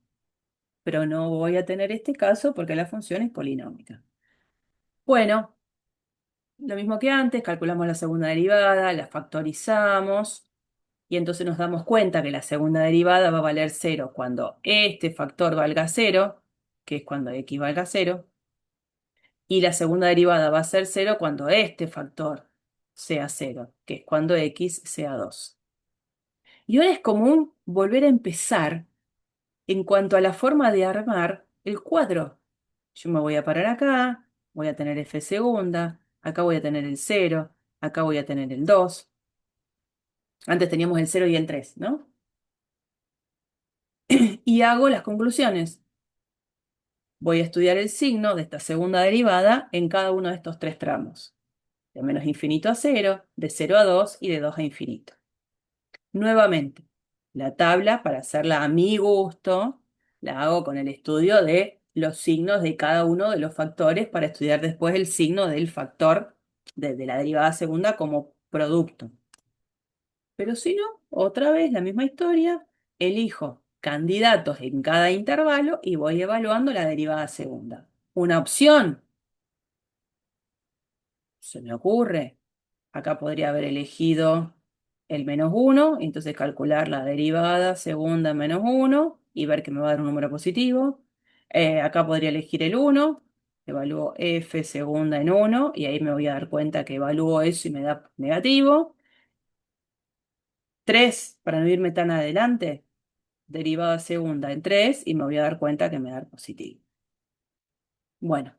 pero no voy a tener este caso porque la función es polinómica. Bueno, lo mismo que antes, calculamos la segunda derivada, la factorizamos y entonces nos damos cuenta que la segunda derivada va a valer 0 cuando este factor valga 0, que es cuando x valga 0, y la segunda derivada va a ser 0 cuando este factor sea 0, que es cuando x sea 2. Y ahora es común volver a empezar en cuanto a la forma de armar el cuadro. Yo me voy a parar acá, voy a tener f segunda, acá voy a tener el 0, acá voy a tener el 2. Antes teníamos el 0 y el 3, ¿no? Y hago las conclusiones. Voy a estudiar el signo de esta segunda derivada en cada uno de estos tres tramos. De menos infinito a 0, de 0 a 2 y de 2 a infinito. Nuevamente, la tabla, para hacerla a mi gusto, la hago con el estudio de los signos de cada uno de los factores para estudiar después el signo del factor de la derivada segunda como producto. Pero si no, otra vez la misma historia, elijo candidatos en cada intervalo y voy evaluando la derivada segunda. Una opción, se me ocurre, acá podría haber elegido el -1, entonces calcular la derivada segunda menos 1 y ver que me va a dar un número positivo. Acá podría elegir el 1, evalúo f segunda en 1 y ahí me voy a dar cuenta que evalúo eso y me da negativo. 3, para no irme tan adelante, derivada segunda en 3 y me voy a dar cuenta que me da positivo. Bueno,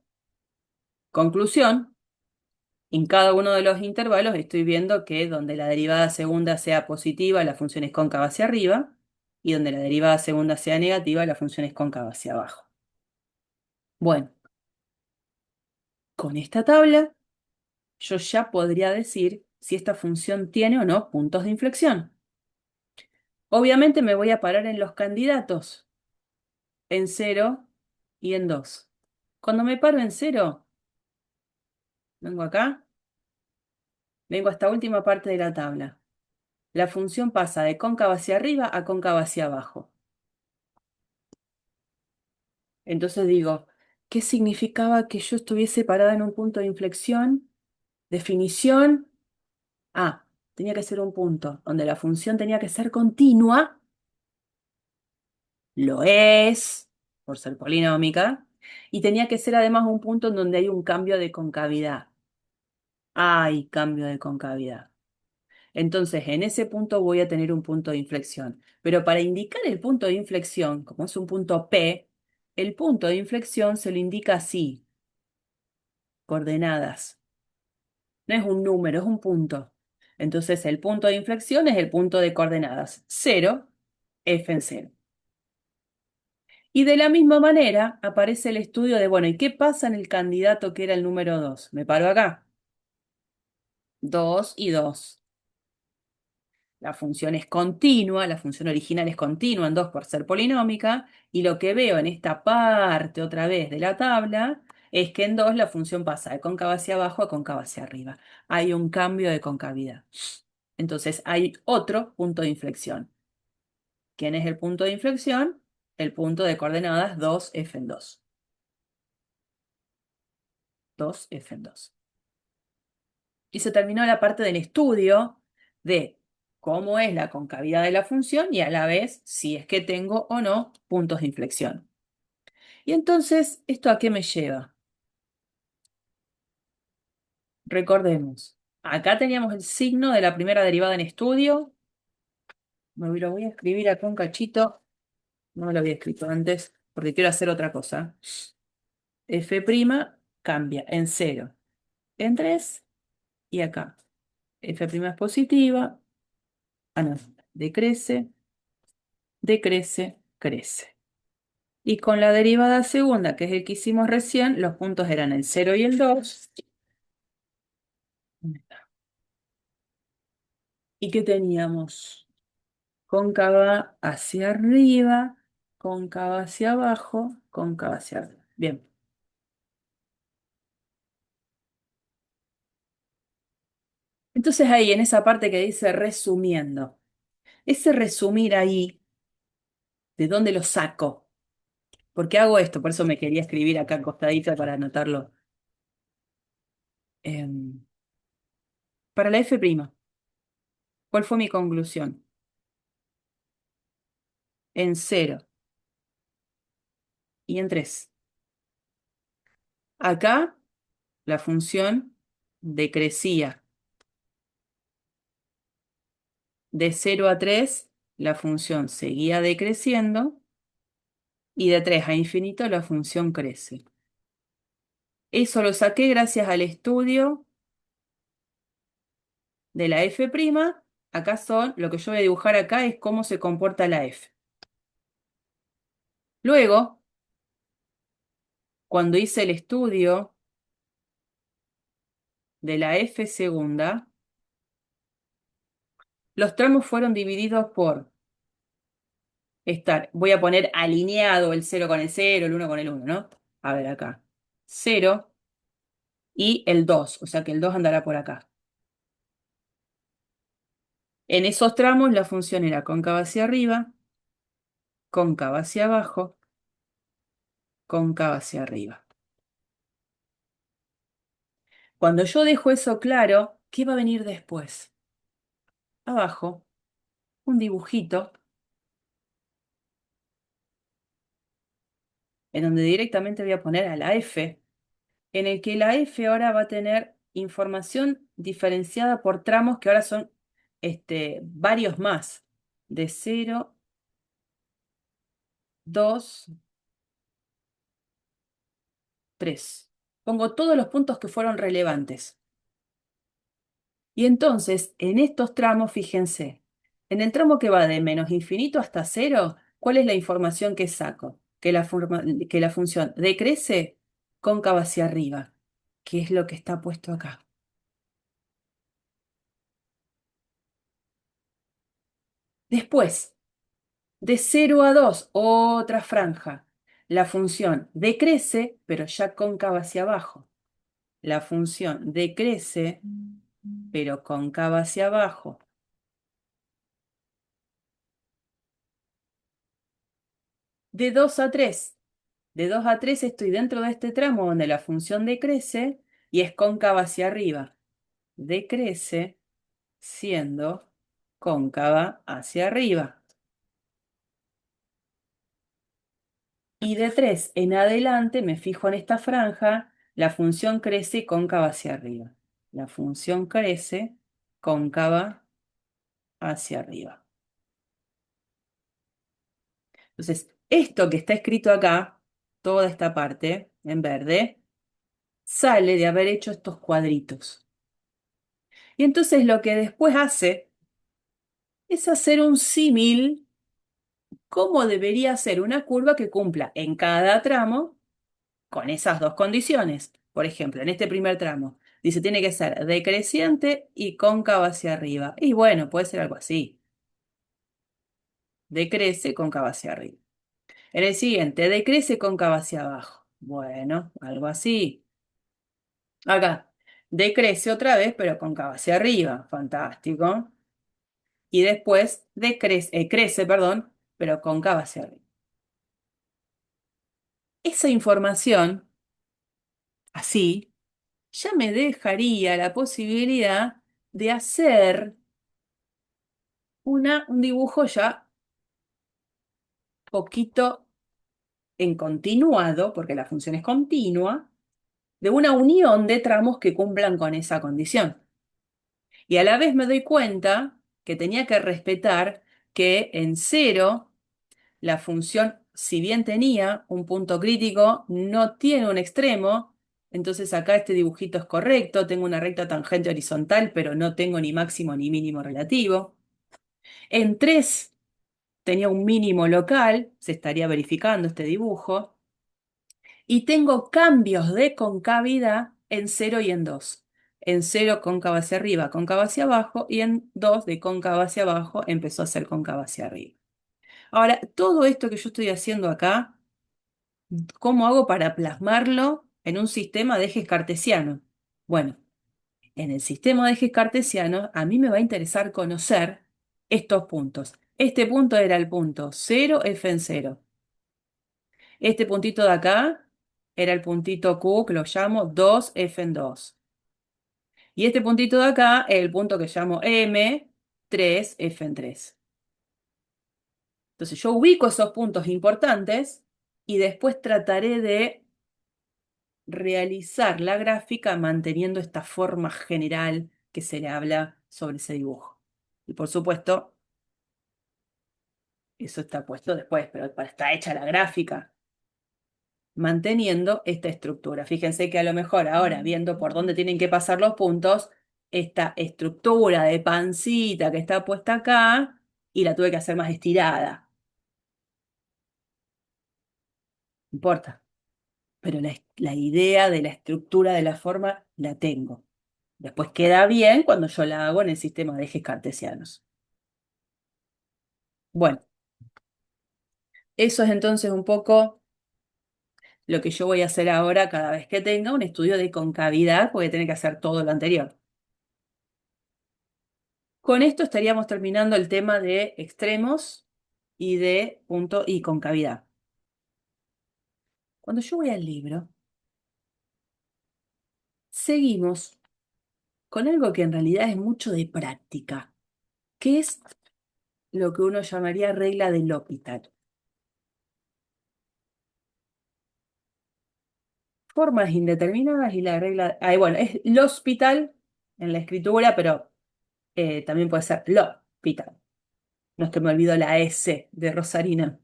conclusión, en cada uno de los intervalos estoy viendo que donde la derivada segunda sea positiva, la función es cóncava hacia arriba, y donde la derivada segunda sea negativa, la función es cóncava hacia abajo. Bueno, con esta tabla yo ya podría decir si esta función tiene o no puntos de inflexión. Obviamente me voy a parar en los candidatos, en 0 y en 2. Cuando me paro en 0, vengo acá, vengo a esta última parte de la tabla. La función pasa de cóncava hacia arriba a cóncava hacia abajo. Entonces digo, ¿qué significaba que yo estuviese parada en un punto de inflexión? Definición. Tenía que ser un punto donde la función tenía que ser continua. Lo es, por ser polinómica. Y tenía que ser además un punto en donde hay un cambio de concavidad. Hay cambio de concavidad. Entonces, en ese punto voy a tener un punto de inflexión. Pero para indicar el punto de inflexión, como es un punto P, el punto de inflexión se lo indica así, coordenadas. No es un número, es un punto. Entonces, el punto de inflexión es el punto de coordenadas 0, f en 0. Y de la misma manera aparece el estudio de, bueno, ¿y qué pasa en el candidato que era el número 2? Me paro acá. 2 y 2. La función es continua, la función original es continua en 2 por ser polinómica, y lo que veo en esta parte otra vez de la tabla es que en 2 la función pasa de cóncava hacia abajo a cóncava hacia arriba. Hay un cambio de concavidad. Entonces hay otro punto de inflexión. ¿Quién es el punto de inflexión? El punto de coordenadas 2f en 2. 2f en 2. Y se terminó la parte del estudio de cómo es la concavidad de la función y a la vez si es que tengo o no puntos de inflexión. Y entonces, ¿esto a qué me lleva? Recordemos, acá teníamos el signo de la primera derivada en estudio. Me lo voy a escribir acá un cachito. No me lo había escrito antes porque quiero hacer otra cosa. F' cambia en 0, en 3 y acá. F' es positiva. No, decrece, decrece, crece. Y con la derivada segunda, que es el que hicimos recién, los puntos eran el 0 y el 2. ¿Dónde está? ¿Y qué teníamos? Cóncava hacia arriba, cóncava hacia abajo, cóncava hacia arriba. Bien. Entonces ahí, en esa parte que dice resumiendo, ese resumir ahí, ¿de dónde lo saco? ¿Por qué hago esto? Por eso me quería escribir acá acostadita para anotarlo. Em, para la F', ¿cuál fue mi conclusión? En 0 y en 3. Acá la función decrecía. De 0 a 3 la función seguía decreciendo y de 3 a infinito la función crece. Eso lo saqué gracias al estudio de la F'. Acá son, lo que yo voy a dibujar acá es cómo se comporta la F. Luego, cuando hice el estudio de la F segunda, los tramos fueron divididos por voy a poner alineado el 0 con el 0, el 1 con el 1, ¿no? A ver acá. 0 y el 2, o sea que el 2 andará por acá. En esos tramos la función era cóncava hacia arriba, cóncava hacia abajo, cóncava hacia arriba. Cuando yo dejo eso claro, ¿qué va a venir después? Abajo, un dibujito en donde directamente voy a poner a la F, en el que la F ahora va a tener información diferenciada por tramos que ahora son varios más. De 0, 2, 3. Pongo todos los puntos que fueron relevantes. Y entonces, en estos tramos, fíjense, en el tramo que va de menos infinito hasta 0, ¿cuál es la información que saco? Que la función decrece cóncava hacia arriba, que es lo que está puesto acá. Después, de 0 a 2, otra franja. La función decrece, pero ya cóncava hacia abajo. La función decrece, pero cóncava hacia abajo. De 2 a 3. De 2 a 3 estoy dentro de este tramo donde la función decrece y es cóncava hacia arriba. Decrece siendo cóncava hacia arriba. Y de 3 en adelante me fijo en esta franja, la función crece cóncava hacia arriba. La función crece cóncava hacia arriba. Entonces, esto que está escrito acá, toda esta parte en verde, sale de haber hecho estos cuadritos. Y entonces lo que después hace es hacer un símil cómo debería ser una curva que cumpla en cada tramo con esas dos condiciones. Por ejemplo, en este primer tramo, dice tiene que ser decreciente y cóncava hacia arriba. Y bueno, puede ser algo así. Decrece, cóncava hacia arriba. En el siguiente, decrece, cóncava hacia abajo. Bueno, algo así. Acá, decrece otra vez, pero cóncava hacia arriba. Fantástico. Y después crece, perdón, pero cóncava hacia arriba. Esa información, así, ya me dejaría la posibilidad de hacer un dibujo ya poquito en continuado, porque la función es continua, de una unión de tramos que cumplan con esa condición. Y a la vez me doy cuenta que tenía que respetar que en 0 la función, si bien tenía un punto crítico, no tiene un extremo. Entonces acá este dibujito es correcto, tengo una recta tangente horizontal, pero no tengo ni máximo ni mínimo relativo. En 3 tenía un mínimo local, se estaría verificando este dibujo. Y tengo cambios de concavidad en 0 y en 2. En 0 cóncava hacia arriba, cóncava hacia abajo, y en 2 de cóncava hacia abajo empezó a ser cóncava hacia arriba. Ahora, todo esto que yo estoy haciendo acá, ¿cómo hago para plasmarlo en un sistema de ejes cartesianos? Bueno, en el sistema de ejes cartesianos a mí me va a interesar conocer estos puntos. Este punto era el punto 0, f en 0. Este puntito de acá era el puntito Q, que lo llamo 2, f en 2. Y este puntito de acá es el punto que llamo M, 3, f en 3. Entonces yo ubico esos puntos importantes y después trataré de realizar la gráfica manteniendo esta forma general que se le habla sobre ese dibujo. Y por supuesto, eso está puesto después, pero está hecha la gráfica manteniendo esta estructura. Fíjense que a lo mejor ahora, viendo por dónde tienen que pasar los puntos, esta estructura de pancita que está puesta acá, y la tuve que hacer más estirada. No importa, pero la idea de la estructura de la forma la tengo. Después queda bien cuando yo la hago en el sistema de ejes cartesianos. Bueno, eso es entonces un poco lo que yo voy a hacer ahora cada vez que tenga un estudio de concavidad, porque tiene que hacer todo lo anterior. Con esto estaríamos terminando el tema de extremos y de punto y concavidad. Cuando yo voy al libro, seguimos con algo que en realidad es mucho de práctica, que es lo que uno llamaría regla del L'Hopital. Formas indeterminadas y la regla... bueno, es l'hospital en la escritura, pero También puede ser L'Hopital. No es que me olvido la S de Rosarina.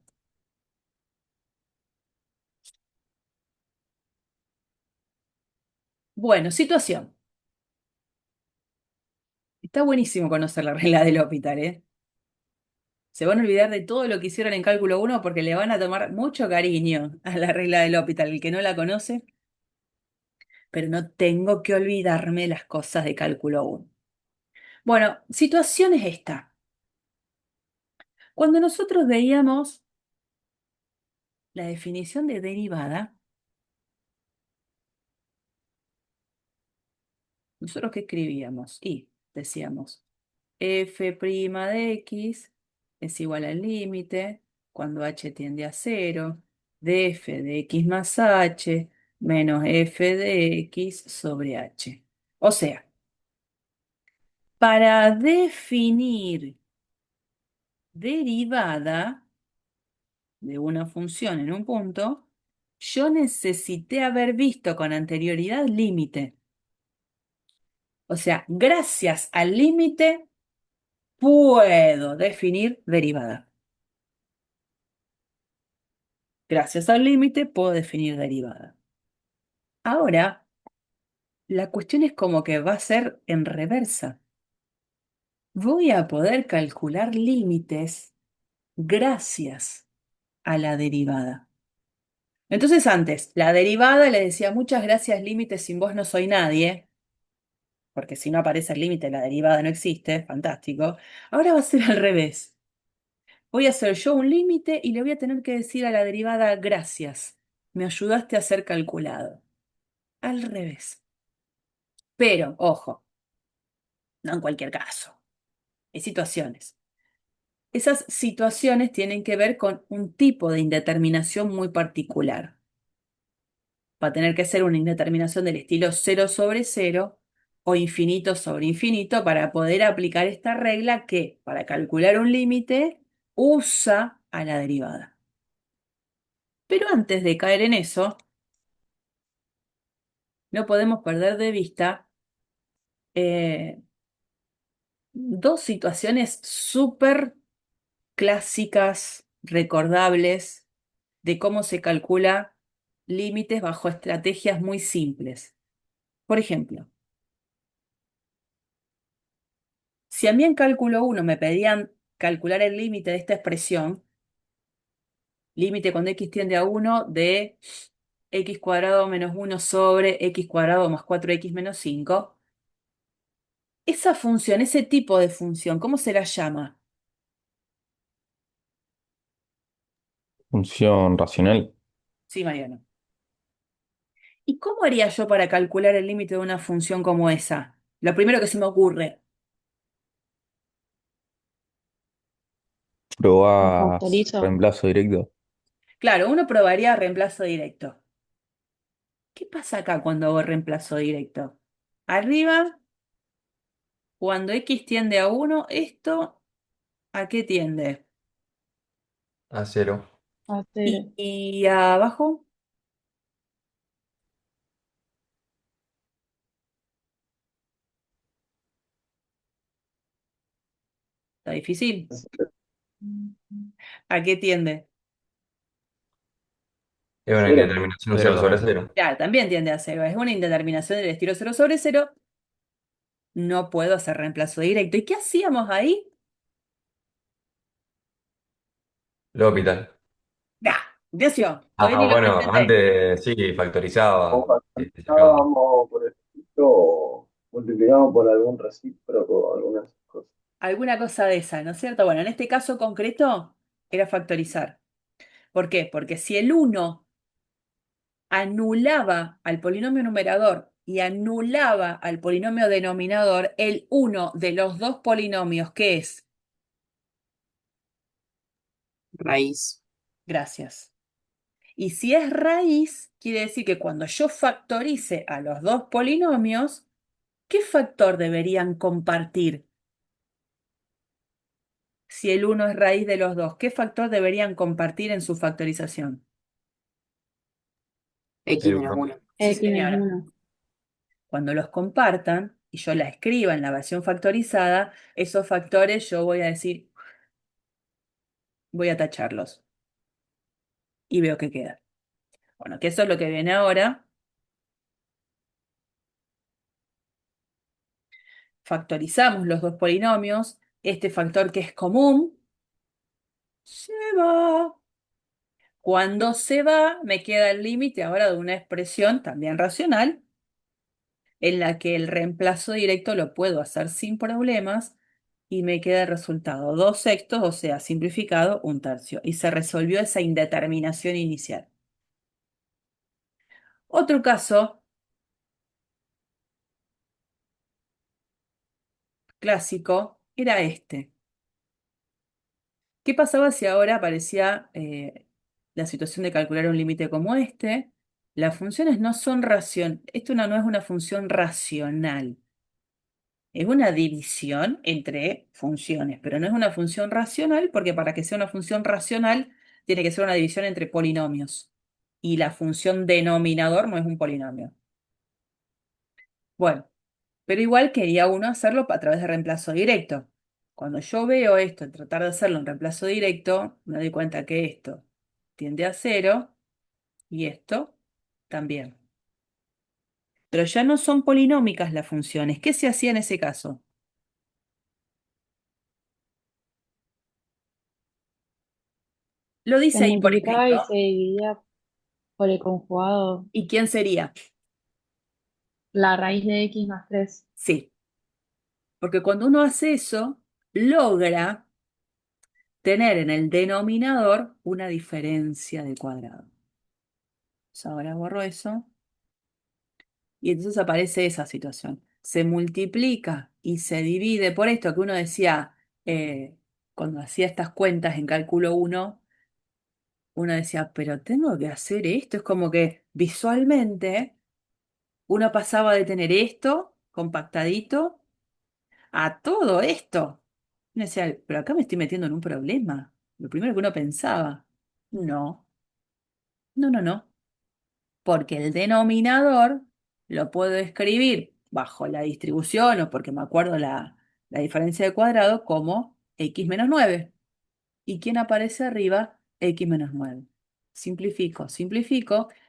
Bueno, situación. Está buenísimo conocer la regla del L'Hopital, ¿eh? Se van a olvidar de todo lo que hicieron en cálculo uno porque le van a tomar mucho cariño a la regla del L'Hopital. El que no la conoce, pero no tengo que olvidarme las cosas de cálculo uno. Bueno, situación es esta. Cuando nosotros veíamos la definición de derivada, ¿nosotros qué escribíamos? Y decíamos, f' de x es igual al límite cuando h tiende a cero de f de x más h menos f de x sobre h. O sea, para definir derivada de una función en un punto, yo necesité haber visto con anterioridad límite. O sea, gracias al límite puedo definir derivada. Gracias al límite puedo definir derivada. Ahora, la cuestión es como que va a ser en reversa. Voy a poder calcular límites gracias a la derivada. Entonces antes, la derivada le decía muchas gracias límite, sin vos no soy nadie, porque si no aparece el límite, la derivada no existe, fantástico. Ahora va a ser al revés. Voy a hacer yo un límite y le voy a tener que decir a la derivada gracias. Me ayudaste a ser calculado. Al revés. Pero, ojo, no en cualquier caso. Hay situaciones. Esas situaciones tienen que ver con un tipo de indeterminación muy particular. Va a tener que ser una indeterminación del estilo cero sobre cero o infinito sobre infinito para poder aplicar esta regla que, para calcular un límite, usa a la derivada. Pero antes de caer en eso, no podemos perder de vista eh, dos situaciones súper clásicas, recordables, de cómo se calcula límites bajo estrategias muy simples. Por ejemplo, si a mí en cálculo uno me pedían calcular el límite de esta expresión, límite cuando x tiende a 1 de x cuadrado menos 1 sobre x cuadrado más 4x menos 5, esa función, ese tipo de función, ¿cómo se la llama? Función racional. Sí, Mariano. ¿Y cómo haría yo para calcular el límite de una función como esa? Lo primero que se me ocurre. Lo Probás factorizo. reemplazo directo. Claro, uno probaría reemplazo directo. ¿Qué pasa acá cuando hago reemplazo directo? Arriba, cuando x tiende a 1, ¿esto a qué tiende? A cero. A ¿Y, cero. y abajo? Está difícil. ¿A qué tiende? Es una Cero. indeterminación Cero cero sobre también. cero. Claro, también tiende a cero. Es una indeterminación del estilo cero sobre cero. No puedo hacer reemplazo directo. ¿Y qué hacíamos ahí? L'Hopital. ¡Ah! Atención, todavía Ah, ni lo bueno, presenté. antes sí, factorizaba. O Sacaba. factorizábamos por escrito o multiplicamos por algún recíproco, algunas cosas. Alguna cosa de esa, ¿no es cierto? Bueno, en este caso concreto era factorizar. ¿Por qué? Porque si el uno anulaba al polinomio numerador y anulaba al polinomio denominador, el uno de los dos polinomios, ¿qué es? Raíz. Gracias. Y si es raíz, quiere decir que cuando yo factorice a los dos polinomios, ¿qué factor deberían compartir? Si el uno es raíz de los dos, ¿qué factor deberían compartir en su factorización? X El menos uno. uno. Sí, X menos señora. uno. Cuando los compartan y yo la escriba en la versión factorizada, esos factores yo voy a decir, voy a tacharlos y veo qué queda. Bueno, que eso es lo que viene ahora. Factorizamos los dos polinomios. Este factor que es común se va. Cuando se va, me queda el límite ahora de una expresión también racional, en la que el reemplazo directo lo puedo hacer sin problemas y me queda el resultado 2/6, o sea, simplificado, 1/3. Y se resolvió esa indeterminación inicial. Otro caso clásico era este. ¿Qué pasaba si ahora aparecía la situación de calcular un límite como este? Las funciones no son racionales. Esto no es una función racional. Es una división entre funciones, pero no es una función racional porque para que sea una función racional tiene que ser una división entre polinomios. Y la función denominador no es un polinomio. Bueno, pero igual quería uno hacerlo a través de reemplazo directo. Cuando yo veo esto, tratar de hacerlo en reemplazo directo, me doy cuenta que esto tiende a cero y esto también. Pero ya no son polinómicas las funciones. ¿Qué se hacía en ese caso? Lo Se dice ahí por multiplicaba y escrito. se dividía por el conjugado ¿Y quién sería? la raíz de x más 3. Sí, porque cuando uno hace eso, logra tener en el denominador una diferencia de cuadrado. Entonces ahora borro eso y entonces aparece esa situación. Se multiplica y se divide por esto que uno decía cuando hacía estas cuentas en cálculo uno decía, pero tengo que hacer esto. Es como que visualmente uno pasaba de tener esto compactadito a todo esto. Uno decía, pero acá me estoy metiendo en un problema. Lo primero que uno pensaba. No, no. Porque el denominador lo puedo escribir bajo la distribución o porque me acuerdo la diferencia de cuadrado como x-9. ¿Y quién aparece arriba? X-9. Simplifico,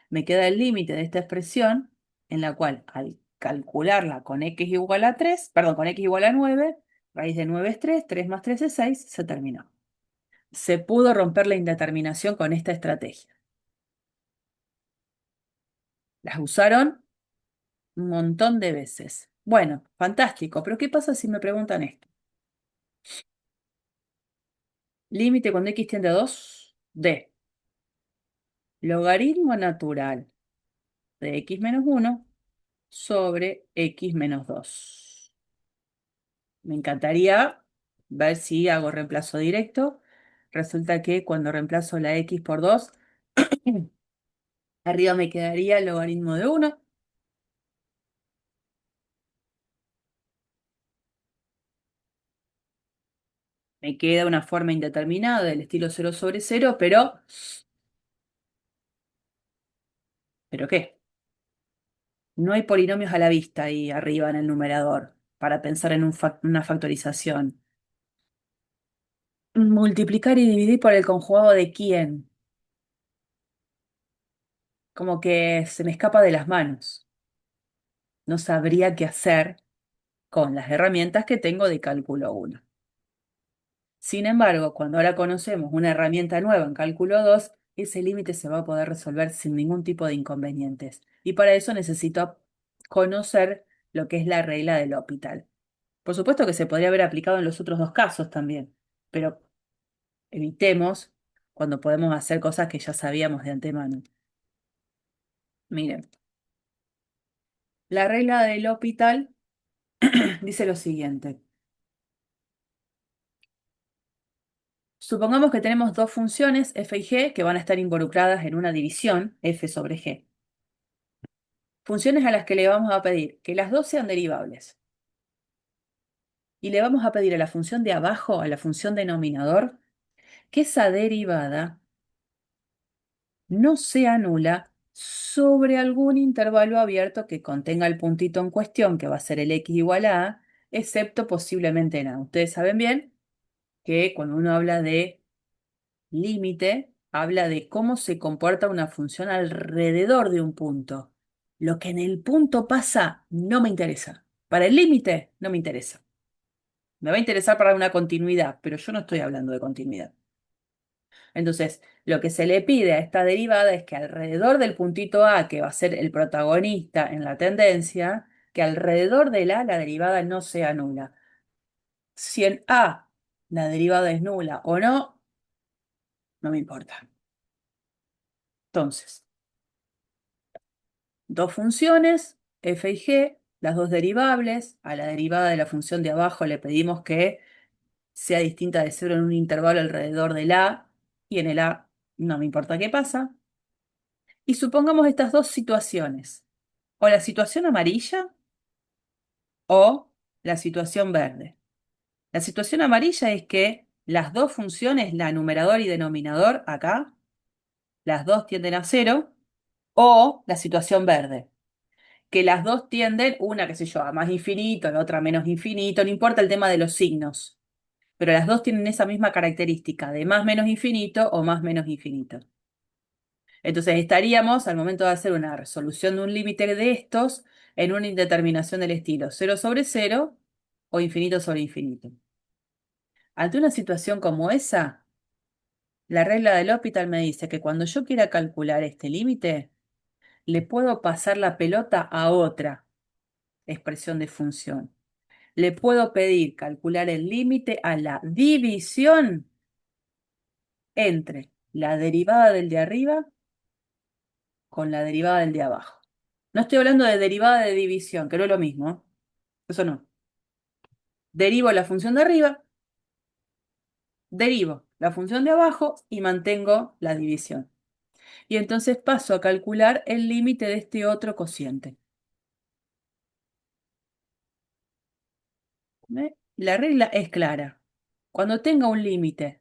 me queda el límite de esta expresión en la cual al calcularla con x igual a 3, perdón, con x igual a 9, raíz de 9 es 3, 3 más 3 es 6, se terminó. Se pudo romper la indeterminación con esta estrategia. Las usaron un montón de veces. Bueno, fantástico, pero ¿qué pasa si me preguntan esto? Límite cuando x tiende a 2 de logaritmo natural de x menos 1 sobre x menos 2. Me encantaría ver si hago reemplazo directo. Resulta que cuando reemplazo la x por 2, arriba me quedaría el logaritmo de 1. Me queda una forma indeterminada del estilo 0 sobre 0, ¿pero qué? No hay polinomios a la vista ahí arriba en el numerador para pensar en una factorización. Multiplicar y dividir por el conjugado de quién. Como que se me escapa de las manos. No sabría qué hacer con las herramientas que tengo de cálculo 1. Sin embargo, cuando ahora conocemos una herramienta nueva en cálculo 2, ese límite se va a poder resolver sin ningún tipo de inconvenientes. Y para eso necesito conocer lo que es la regla del L'Hopital. Por supuesto que se podría haber aplicado en los otros dos casos también, pero evitemos cuando podemos hacer cosas que ya sabíamos de antemano. Miren, la regla del L'Hopital dice lo siguiente. Supongamos que tenemos dos funciones, f y g, que van a estar involucradas en una división, f sobre g. Funciones a las que le vamos a pedir que las dos sean derivables. Y le vamos a pedir a la función de abajo, a la función denominador, que esa derivada no sea nula sobre algún intervalo abierto que contenga el puntito en cuestión, que va a ser el x igual a A, excepto posiblemente en A. Ustedes saben bien que cuando uno habla de límite, habla de cómo se comporta una función alrededor de un punto. Lo que en el punto pasa no me interesa. Para el límite no me interesa. Me va a interesar para una continuidad, pero yo no estoy hablando de continuidad. Entonces, lo que se le pide a esta derivada es que alrededor del puntito A, que va a ser el protagonista en la tendencia, que alrededor del A la derivada no sea nula. Si en A la derivada es nula o no, no me importa. Entonces, dos funciones, f y g, las dos derivables. A la derivada de la función de abajo le pedimos que sea distinta de cero en un intervalo alrededor del A, y en el A no me importa qué pasa. Y supongamos estas dos situaciones, o la situación amarilla o la situación verde. La situación amarilla es que las dos funciones, la numerador y denominador, acá, las dos tienden a cero, o la situación verde, que las dos tienden, una, qué sé yo, a más infinito, la otra a menos infinito, no importa el tema de los signos, pero las dos tienen esa misma característica de más menos infinito o más menos infinito. Entonces estaríamos, al momento de hacer una resolución de un límite de estos, en una indeterminación del estilo cero sobre cero o infinito sobre infinito. Ante una situación como esa, la regla del L'Hopital me dice que cuando yo quiera calcular este límite, le puedo pasar la pelota a otra expresión de función. Le puedo pedir calcular el límite a la división entre la derivada del de arriba con la derivada del de abajo. No estoy hablando de derivada de división, que no es lo mismo, ¿eh? Eso no. Derivo la función de arriba, derivo la función de abajo y mantengo la división. Y entonces paso a calcular el límite de este otro cociente. ¿Ve? La regla es clara. Cuando tenga un límite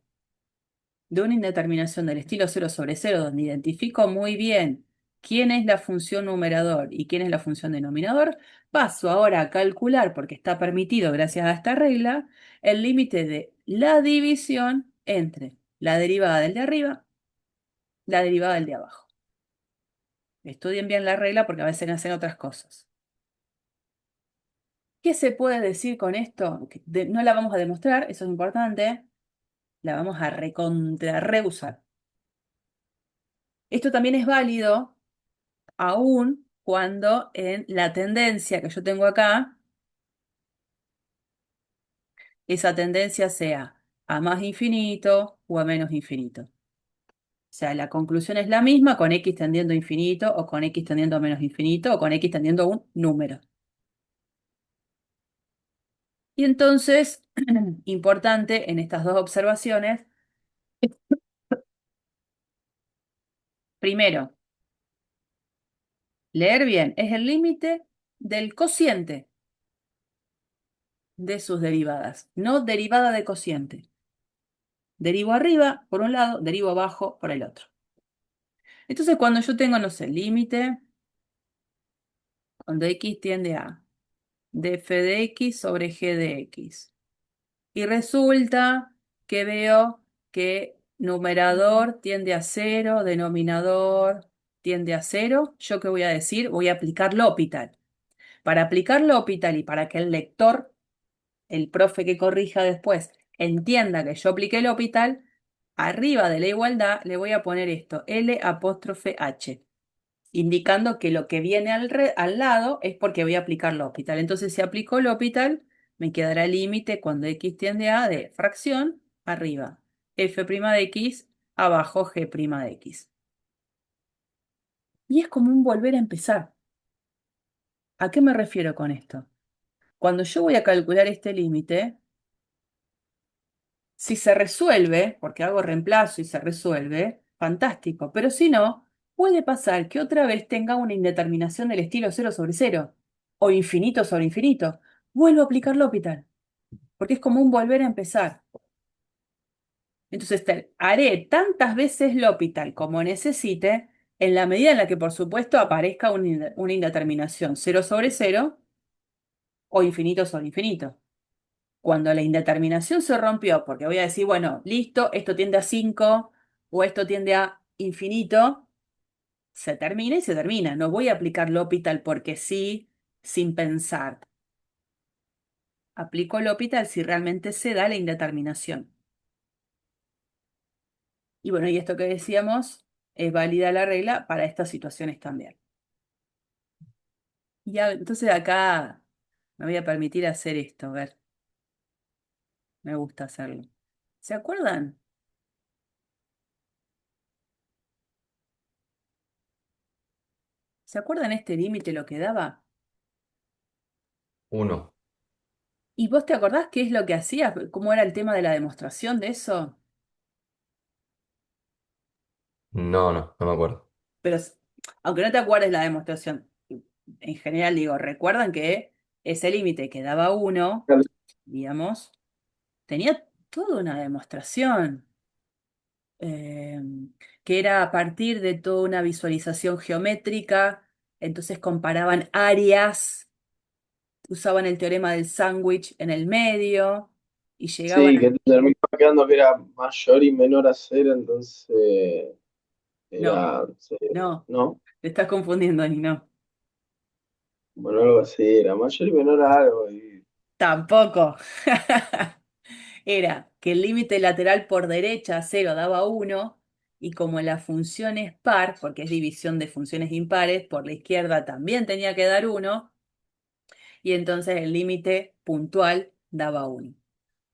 de una indeterminación del estilo cero sobre cero, donde identifico muy bien quién es la función numerador y quién es la función denominador, paso ahora a calcular, porque está permitido gracias a esta regla, el límite de la división entre la derivada del de arriba, la derivada del de abajo. Estudien bien la regla porque a veces hacen otras cosas. ¿Qué se puede decir con esto? No la vamos a demostrar, eso es importante, la vamos a reusar. Esto también es válido aún cuando en la tendencia que yo tengo acá, esa tendencia sea a más infinito o a menos infinito. O sea, la conclusión es la misma con x tendiendo a infinito o con x tendiendo a menos infinito o con x tendiendo a un número. Y entonces, importante en estas dos observaciones, primero, leer bien, es el límite del cociente de sus derivadas, no derivada de cociente. Derivo arriba por un lado, derivo abajo por el otro. Entonces, cuando yo tengo, no sé, límite, cuando x tiende a df de x sobre g de x. Y resulta que veo que numerador tiende a cero, denominador tiende a cero. ¿Yo qué voy a decir? Voy a aplicar L'Hopital. Para aplicar L'Hopital y para que el lector, el profe que corrija después, entienda que yo apliqué L'Hopital, arriba de la igualdad le voy a poner esto, L apóstrofe H, indicando que lo que viene al lado es porque voy a aplicar L'Hopital. Entonces, si aplico L'Hopital, me quedará el límite cuando x tiende a de fracción, arriba, f' de x, abajo, g' de x. Y es como un volver a empezar. ¿A qué me refiero con esto? Cuando yo voy a calcular este límite, si se resuelve, porque hago reemplazo y se resuelve, fantástico. Pero si no, puede pasar que otra vez tenga una indeterminación del estilo cero sobre cero o infinito sobre infinito. Vuelvo a aplicar L'Hopital, porque es como un volver a empezar. Entonces haré tantas veces L'Hopital como necesite En la medida en la que, por supuesto, aparezca una indeterminación cero sobre cero o infinito sobre infinito. Cuando la indeterminación se rompió, porque voy a decir, bueno, listo, esto tiende a 5 o esto tiende a infinito, se termina y se termina. No voy a aplicar L'Hopital porque sí, sin pensar. Aplico L'Hopital si realmente se da la indeterminación. Y bueno, y esto que decíamos, es válida la regla para estas situaciones también. Entonces acá me voy a permitir hacer esto, a ver, me gusta hacerlo. ¿Se acuerdan? ¿Se acuerdan este límite lo que daba? 1. ¿Y vos te acordás qué es lo que hacías? ¿Cómo era el tema de la demostración de eso? No, no, no me acuerdo. Pero aunque no te acuerdes la demostración, en general digo, recuerdan que ese límite que daba 1, digamos, tenía toda una demostración, eh, que era a partir de toda una visualización geométrica, entonces comparaban áreas, usaban el teorema del sándwich en el medio y llegaban Sí, a... que terminó quedando que era mayor y menor a cero, entonces No, era cero, no, ¿no? te estás confundiendo, Ani, no. Bueno, algo así, era mayor y menor a algo. Y Tampoco. Era que el límite lateral por derecha, cero, daba 1, y como la función es par, porque es división de funciones impares, por la izquierda también tenía que dar 1, y entonces el límite puntual daba 1.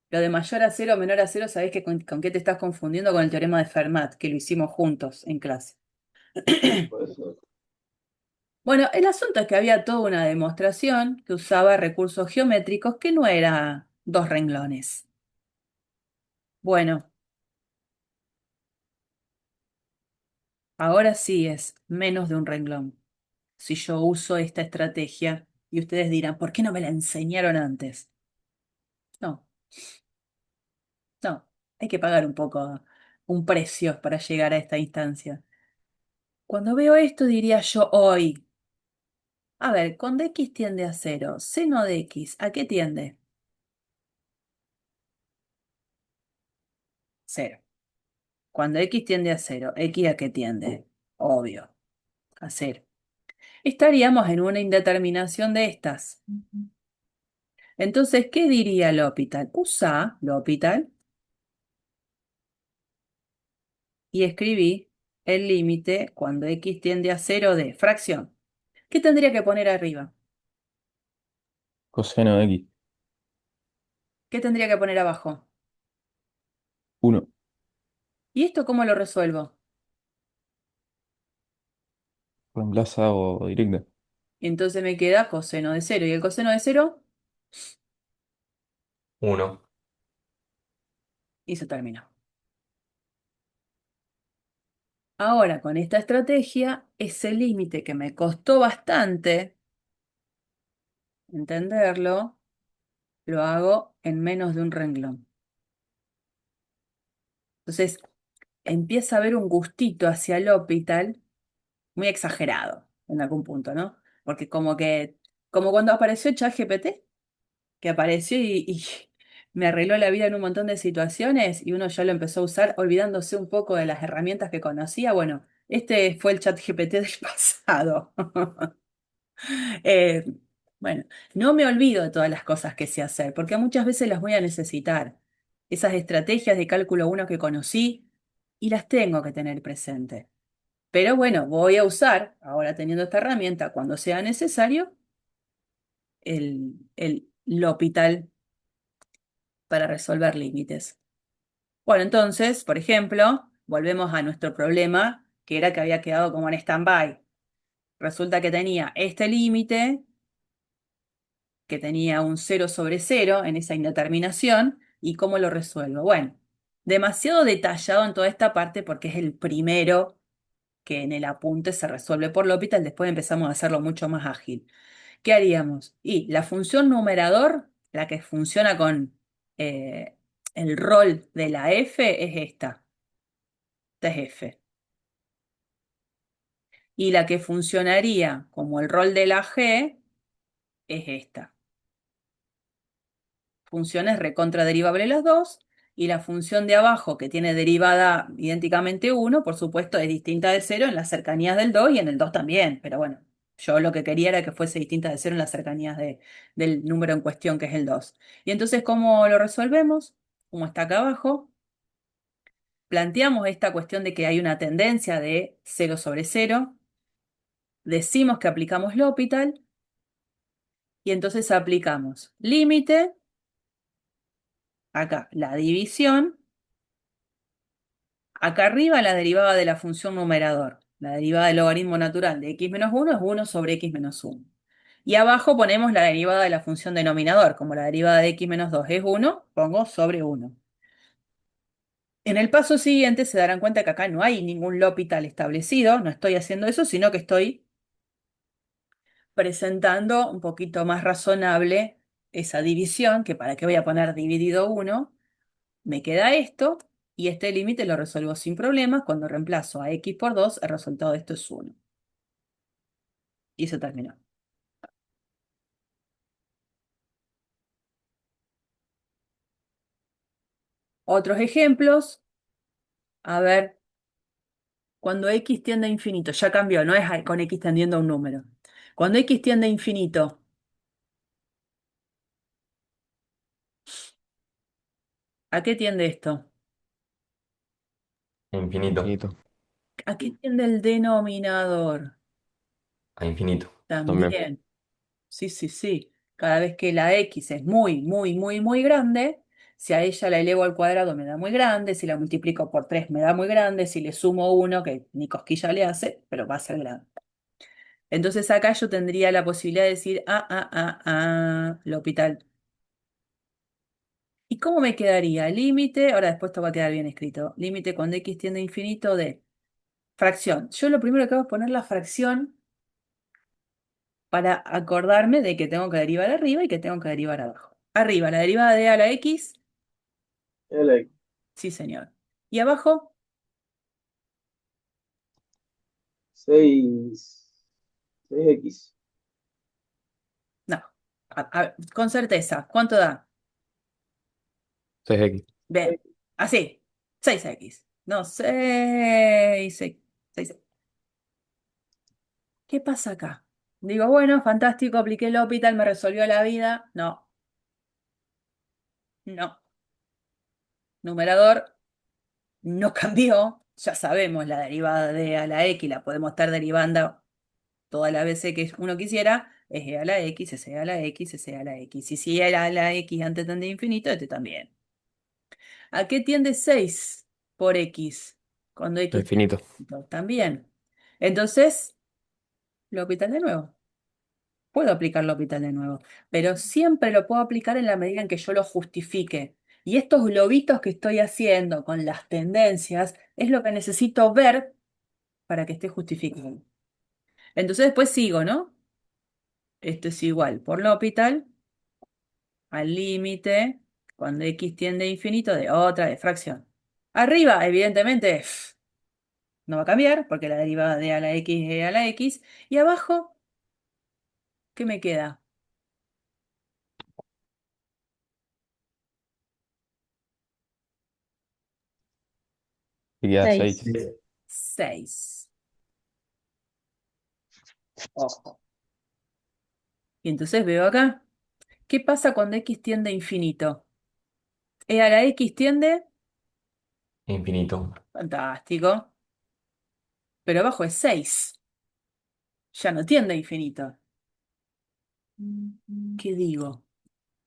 Lo de mayor a cero, menor a cero, ¿sabés que con qué te estás confundiendo? Con el teorema de Fermat, que lo hicimos juntos en clase. pues, Bueno, el asunto es que había toda una demostración que usaba recursos geométricos que no era dos renglones. Bueno, ahora sí es menos de un renglón. Si yo uso esta estrategia y ustedes dirán, ¿por qué no me la enseñaron antes? No, no, hay que pagar un poco, un precio para llegar a esta instancia. Cuando veo esto diría yo hoy, a ver, cuando x tiende a cero, seno de x, ¿a qué tiende? Cero. Cuando x tiende a cero, ¿x a qué tiende? Obvio, a cero. Estaríamos en una indeterminación de estas. Entonces, ¿qué diría L'Hopital? Usa L'Hopital y escribí el límite cuando x tiende a cero de fracción. ¿Qué tendría que poner arriba? Coseno de X. ¿Qué tendría que poner abajo? 1. ¿Y esto cómo lo resuelvo? Reemplaza o directa. Y entonces me queda coseno de cero. ¿Y el coseno de cero? 1. Y se terminó. Ahora, con esta estrategia, ese límite que me costó bastante entenderlo, lo hago en menos de un renglón. Entonces, empieza a haber un gustito hacia el L'Hopital muy exagerado en algún punto, ¿no? Porque como cuando apareció ChatGPT, que apareció y me arregló la vida en un montón de situaciones y uno ya lo empezó a usar olvidándose un poco de las herramientas que conocía. Bueno, este fue el ChatGPT del pasado. Eh, bueno, no me olvido de todas las cosas que sé hacer, porque muchas veces las voy a necesitar. Esas estrategias de cálculo uno que conocí y las tengo que tener presente. Pero bueno, voy a usar, ahora teniendo esta herramienta, cuando sea necesario, el L'Hopital para resolver límites. Bueno, entonces, por ejemplo, volvemos a nuestro problema, que era que había quedado como en stand-by. Resulta que tenía este límite, que tenía un cero sobre cero en esa indeterminación, ¿y cómo lo resuelvo? Bueno, demasiado detallado en toda esta parte porque es el primero que en el apunte se resuelve por L'Hopital, después empezamos a hacerlo mucho más ágil. ¿Qué haríamos? Y la función numerador, la que funciona con eh, el rol de la f, es esta. Esta es f. Y la que funcionaría como el rol de la G es esta. Funciones recontraderivable las dos, y la función de abajo, que tiene derivada idénticamente 1, por supuesto, es distinta de 0 en las cercanías del 2 y en el 2 también, pero bueno, yo lo que quería era que fuese distinta de 0 en las cercanías del número en cuestión, que es el 2. Y entonces, ¿cómo lo resolvemos? Como está acá abajo, planteamos esta cuestión de que hay una tendencia de 0 sobre 0, decimos que aplicamos L'Hopital, y entonces aplicamos límite, acá la división. Acá arriba la derivada de la función numerador. La derivada del logaritmo natural de x menos 1 es 1 sobre x menos 1. Y abajo ponemos la derivada de la función denominador. Como la derivada de x menos 2 es 1, pongo sobre 1. En el paso siguiente se darán cuenta que acá no hay ningún L'Hopital establecido. No estoy haciendo eso, sino que estoy presentando un poquito más razonable esa división, que para qué voy a poner dividido 1. Me queda esto, y este límite lo resuelvo sin problemas. Cuando reemplazo a x por 2, el resultado de esto es 1. Y se terminó. Otros ejemplos. A ver, cuando x tiende a infinito, ya cambió, no es con x tendiendo a un número. Cuando x tiende a infinito, ¿a qué tiende esto? Infinito. Infinito. ¿A qué tiende el denominador? A infinito. También. También. Sí, sí, sí. Cada vez que la x es muy, muy, muy, muy grande, si a ella la elevo al cuadrado me da muy grande, si la multiplico por 3 me da muy grande, si le sumo 1, que ni cosquilla le hace, pero va a ser grande. Entonces acá yo tendría la posibilidad de decir, L'Hopital. ¿Y cómo me quedaría? Límite, ahora después esto va a quedar bien escrito. Límite cuando x tiende a infinito de fracción. Yo lo primero que hago es poner la fracción para acordarme de que tengo que derivar arriba y que tengo que derivar abajo. Arriba, la derivada de a la x, L, sí señor. Y abajo, 6, 6x. no. Con certeza, ¿cuánto da? 6x. Bien, así, 6x. No, 6, 6. ¿Qué pasa acá? Digo, bueno, fantástico, apliqué el L'Hopital, me resolvió la vida. No, no. Numerador no cambió. Ya sabemos la derivada de a la x, la podemos estar derivando todas las veces que uno quisiera. Es e a la x, es e a la x, es e a la x. Y si era a la x antes tiende a infinito, este también. ¿A qué tiende 6 por x? Cuando x tiende Infinito. a infinito. También. Entonces, L'Hopital de nuevo. Puedo aplicar L'Hopital de nuevo, pero siempre lo puedo aplicar en la medida en que yo lo justifique. Y estos globitos que estoy haciendo con las tendencias es lo que necesito ver para que esté justificado. Entonces después sigo, ¿no? Esto es igual por L'Hopital al límite cuando x tiende a infinito de otra de fracción. Arriba, evidentemente, no va a cambiar porque la derivada de a la x es e a la x. Y abajo, ¿qué me queda? Y queda 6. 6. 6. Ojo. Y entonces veo acá, ¿qué pasa cuando x tiende a infinito? E a la x tiende, Infinito. fantástico, pero abajo es 6, ya no tiende a infinito. ¿Qué digo?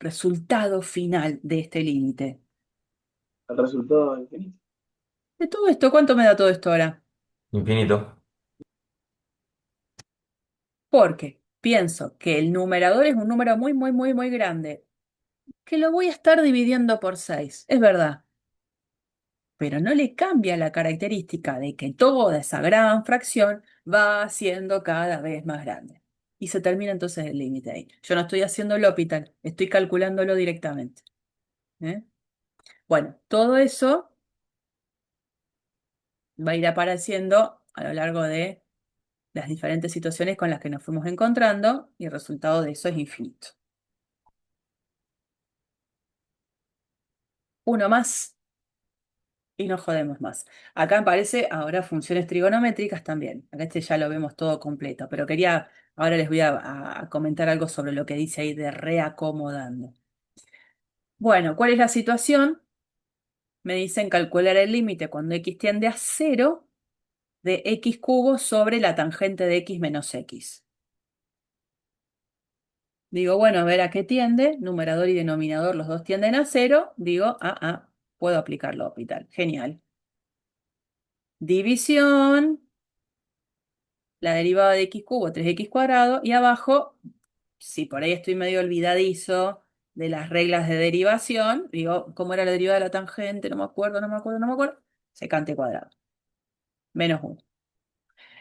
Resultado final de este límite. El resultado infinito. De todo esto, ¿cuánto me da todo esto ahora? Infinito. Porque pienso que el numerador es un número muy, muy, muy, muy grande, que lo voy a estar dividiendo por 6, es verdad, pero no le cambia la característica de que toda esa gran fracción va siendo cada vez más grande. Y se termina entonces el límite ahí. Yo no estoy haciendo el L'Hopital, estoy calculándolo directamente. ¿Eh? Bueno, todo eso va a ir apareciendo a lo largo de las diferentes situaciones con las que nos fuimos encontrando y el resultado de eso es infinito. Uno más y no jodemos más. Acá aparece ahora funciones trigonométricas también. Acá este ya lo vemos todo completo, pero ahora les voy a comentar algo sobre lo que dice ahí de reacomodando. Bueno, ¿cuál es la situación? Me dicen calcular el límite cuando x tiende a cero de x cubo sobre la tangente de x menos x. Digo, bueno, a ver a qué tiende. Numerador y denominador, los dos tienden a cero. Digo, puedo aplicarlo, L'Hopital. Genial. División, la derivada de x cubo, 3x cuadrado. Y abajo, si por ahí estoy medio olvidadizo de las reglas de derivación, digo, ¿cómo era la derivada de la tangente? No me acuerdo, no me acuerdo, no me acuerdo. Secante cuadrado. Menos 1.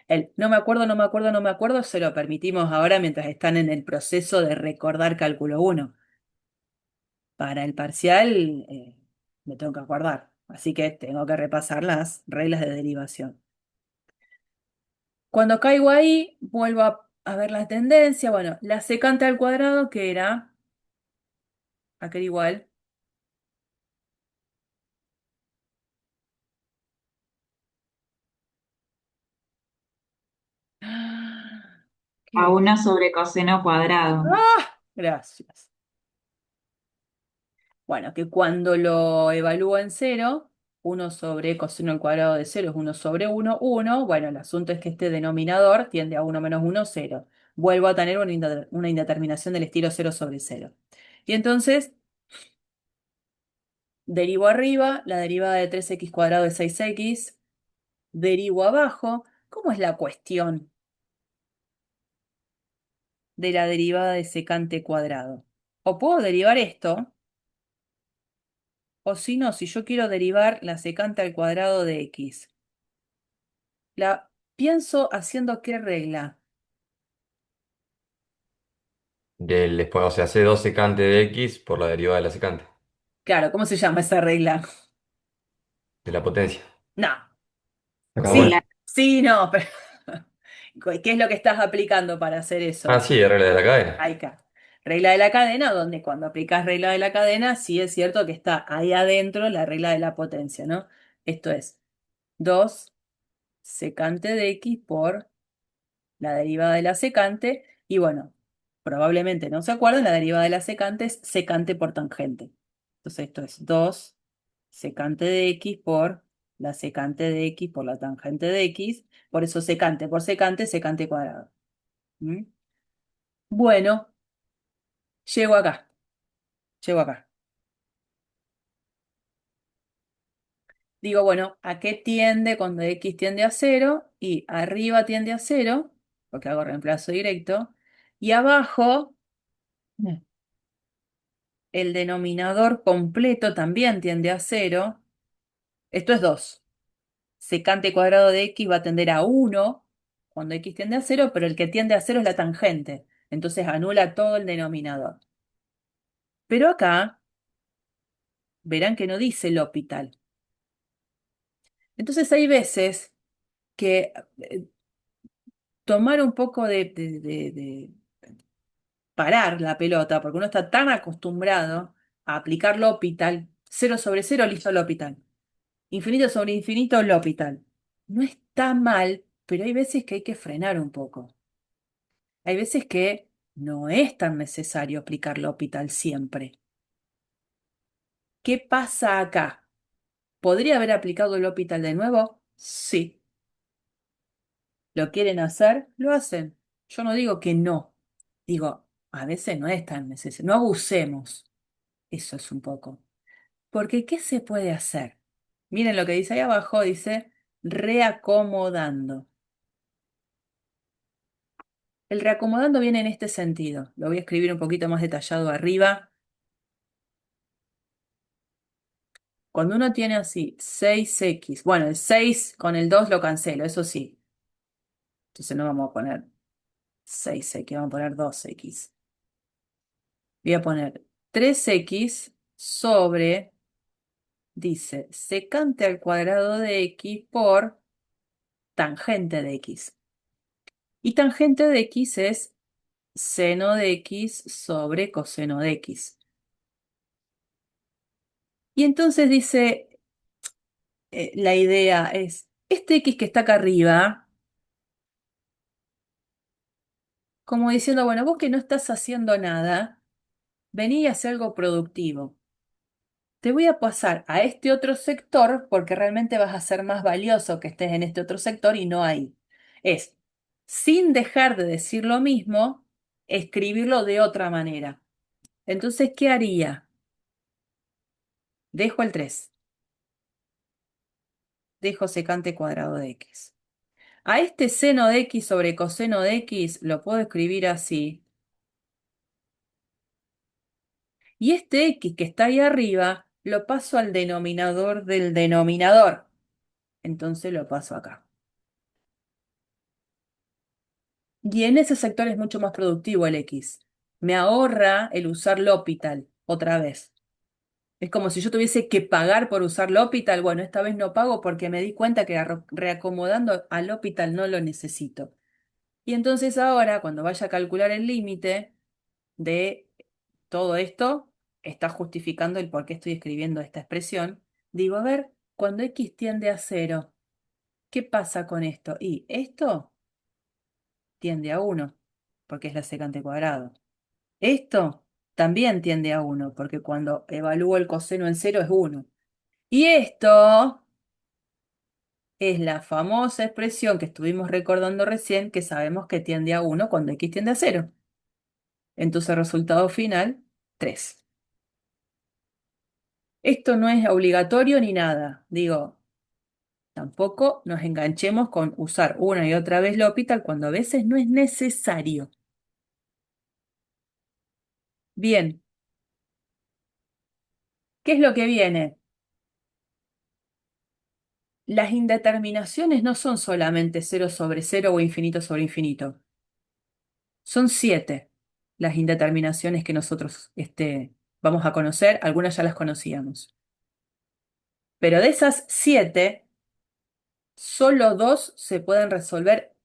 El no me acuerdo, no me acuerdo, no me acuerdo, se lo permitimos ahora mientras están en el proceso de recordar cálculo 1. Para el parcial me tengo que acordar, así que tengo que repasar las reglas de derivación. Cuando caigo ahí, vuelvo a ver la tendencia. Bueno, la secante al cuadrado, que era aquel igual. A ¿Qué? 1 sobre coseno cuadrado. Gracias. Bueno, que cuando lo evalúo en cero, 1 sobre coseno al cuadrado de cero es 1 sobre 1, 1. Bueno, el asunto es que este denominador tiende a 1 menos 1, 0. Vuelvo a tener una indeterminación del estilo 0 sobre 0. Y entonces, derivo arriba, la derivada de 3x cuadrado es 6x. Derivo abajo. ¿Cómo es la cuestión de la derivada de secante cuadrado? O puedo derivar esto, o si no, si yo quiero derivar la secante al cuadrado de x. La pienso haciendo qué regla. Después, o sea, C2 secante de X por la derivada de la secante, Claro, ¿cómo se llama esa regla? de la potencia. No. Ah, De bueno. Sí, la, sí, no, pero ¿qué es lo que estás aplicando para hacer Ah, eso? sí, regla de la cadena. Ahí está. Regla de la cadena, donde cuando aplicas regla de la cadena, sí es cierto que está ahí adentro la regla de la potencia, ¿no? Esto es 2 secante de x por la derivada de la secante, y bueno, probablemente no se acuerdan, la derivada de la secante es secante por tangente. Entonces esto es 2 secante de x por la secante de x por la tangente de x, por eso secante por secante, secante cuadrado. ¿Mm? Bueno, llego acá, llego acá. Digo, bueno, ¿a qué tiende cuando x tiende a cero? Y arriba tiende a cero, porque hago reemplazo directo, y abajo el denominador completo también tiende a cero. Esto es 2. Secante cuadrado de x va a tender a 1 cuando x tiende a cero, pero el que tiende a cero es la tangente. Entonces anula todo el denominador. Pero acá verán que no dice L'Hopital. Entonces hay veces que tomar un poco de parar la pelota, porque uno está tan acostumbrado a aplicar L'Hopital, cero sobre cero, listo L'Hopital. Infinito sobre infinito, L'Hopital. No está mal, pero hay veces que hay que frenar un poco. Hay veces que no es tan necesario aplicar L'Hopital siempre. ¿Qué pasa acá? ¿Podría haber aplicado el L'Hopital de nuevo? Sí. ¿Lo quieren hacer? Lo hacen. Yo no digo que no. Digo, a veces no es tan necesario. No abusemos. Eso es un poco. Porque, ¿qué se puede hacer? Miren lo que dice ahí abajo, dice reacomodando. El reacomodando viene en este sentido. Lo voy a escribir un poquito más detallado arriba. Cuando uno tiene así 6x, bueno, el 6 con el 2 lo cancelo, eso sí. Entonces no vamos a poner 6x, vamos a poner 2x. Voy a poner 3x sobre, dice, secante al cuadrado de x por tangente de x. Y tangente de x es seno de x sobre coseno de x. Y entonces dice, la idea es, este x que está acá arriba, como diciendo, bueno, vos que no estás haciendo nada, vení y hacé algo productivo. Te voy a pasar a este otro sector porque realmente vas a ser más valioso que estés en este otro sector y no ahí. Es, sin dejar de decir lo mismo, escribirlo de otra manera. Entonces, ¿qué haría? Dejo el 3, dejo secante cuadrado de x. A este seno de x sobre coseno de x lo puedo escribir así. Y este x que está ahí arriba lo paso al denominador del denominador. Entonces lo paso acá. Y en ese sector es mucho más productivo el x. Me ahorra el usar L'Hopital otra vez. Es como si yo tuviese que pagar por usar L'Hopital. Bueno, esta vez no pago porque me di cuenta que reacomodando al L'Hopital no lo necesito. Y entonces ahora, cuando vaya a calcular el límite de todo esto, está justificando el por qué estoy escribiendo esta expresión. Digo, a ver, cuando x tiende a cero, ¿qué pasa con esto? Y esto tiende a 1, porque es la secante cuadrado. Esto también tiende a 1, porque cuando evalúo el coseno en cero es 1. Y esto es la famosa expresión que estuvimos recordando recién, que sabemos que tiende a 1 cuando x tiende a cero. Entonces, resultado final, 3. Esto no es obligatorio ni nada. Digo, tampoco nos enganchemos con usar una y otra vez L'Hopital cuando a veces no es necesario. Bien, ¿qué es lo que viene? Las indeterminaciones no son solamente cero sobre cero o infinito sobre infinito. Son 7 las indeterminaciones que nosotros vamos a conocer. Algunas ya las conocíamos. Pero de esas 7, solo 2 se pueden resolver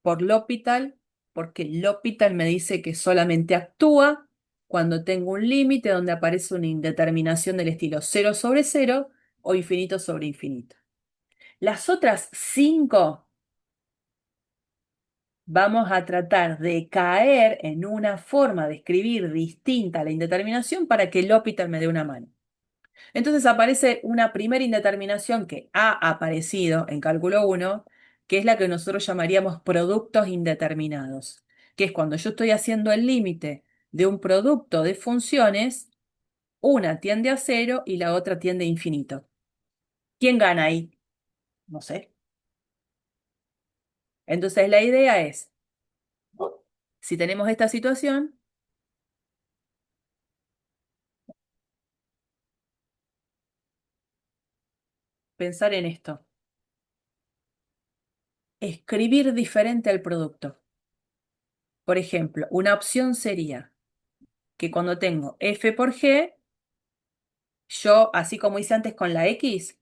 por L'Hopital, porque L'Hopital me dice que solamente actúa cuando tengo un límite donde aparece una indeterminación del estilo cero sobre cero o infinito sobre infinito. Las otras 5 vamos a tratar de caer en una forma de escribir distinta a la indeterminación para que L'Hopital me dé una mano. Entonces aparece una primera indeterminación que ha aparecido en cálculo 1, que es la que nosotros llamaríamos productos indeterminados, que es cuando yo estoy haciendo el límite de un producto de funciones, una tiende a cero y la otra tiende a infinito. ¿Quién gana ahí? No sé. Entonces la idea es, si tenemos esta situación, pensar en esto. Escribir diferente al producto. Por ejemplo, una opción sería que cuando tengo f por g, yo, así como hice antes con la x,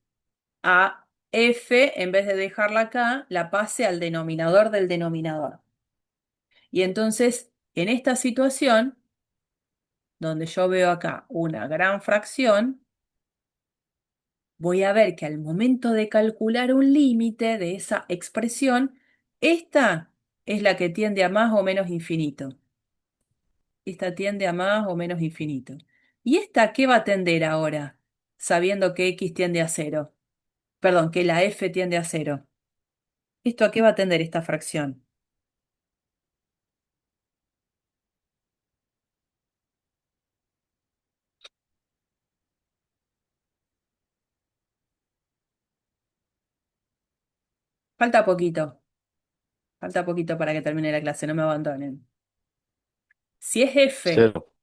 a f, en vez de dejarla acá, la pase al denominador del denominador. Y entonces, en esta situación, donde yo veo acá una gran fracción, voy a ver que al momento de calcular un límite de esa expresión, esta es la que tiende a más o menos infinito. Esta tiende a más o menos infinito. ¿Y esta qué va a tender ahora? Sabiendo que x tiende a cero. Perdón, que la f tiende a cero. ¿Esto a qué va a tender esta fracción? Falta poquito. Falta poquito para que termine la clase, no me abandonen. Si Cero.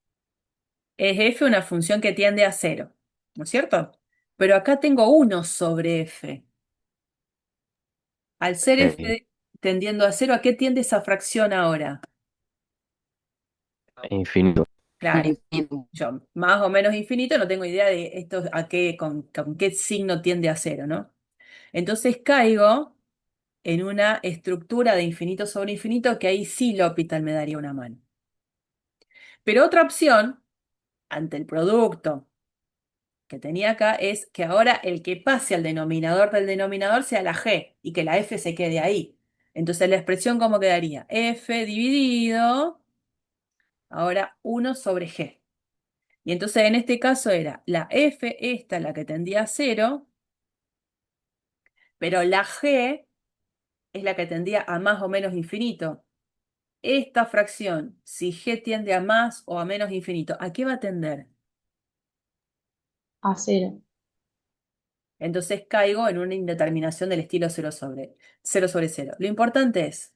es f una función que tiende a cero, ¿no es cierto? Pero acá tengo 1 sobre f. Al ser Sí. f tendiendo a cero, ¿a qué tiende esa fracción ahora? Infinito. Claro, yo más o menos infinito, no tengo idea de esto con qué signo tiende a cero, ¿no? Entonces caigo en una estructura de infinito sobre infinito que ahí sí L'Hopital me daría una mano. Pero otra opción, ante el producto que tenía acá, es que ahora el que pase al denominador del denominador sea la g y que la f se quede ahí. Entonces la expresión ¿cómo quedaría? F dividido, ahora 1 sobre g. Y entonces en este caso era la f, esta la que tendía a 0, pero la g es la que tendía a más o menos infinito. Esta fracción, si g tiende a más o a menos infinito, ¿a qué va a tender? A 0. Entonces caigo en una indeterminación del estilo 0 sobre 0. Lo importante es,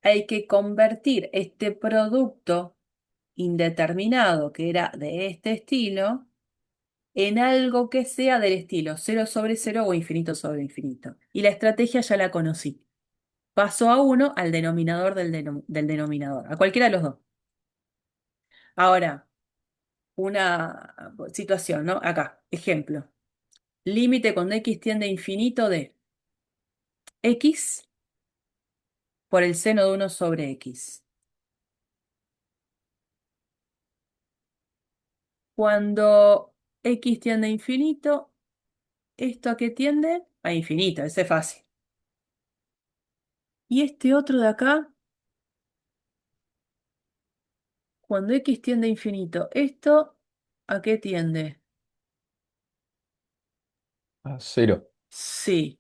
hay que convertir este producto indeterminado que era de este estilo en algo que sea del estilo 0 sobre 0 o infinito sobre infinito. Y la estrategia ya la conocí. Paso a 1 al denominador del denominador, a cualquiera de los dos. Ahora, una situación, ¿no? Acá, ejemplo. Límite cuando x tiende a infinito de x por el seno de 1 sobre x. Cuando x tiende a infinito, ¿esto a qué tiende? A infinito, ese es fácil. Y este otro de acá, cuando x tiende a infinito, ¿esto a qué tiende? A 0. Sí.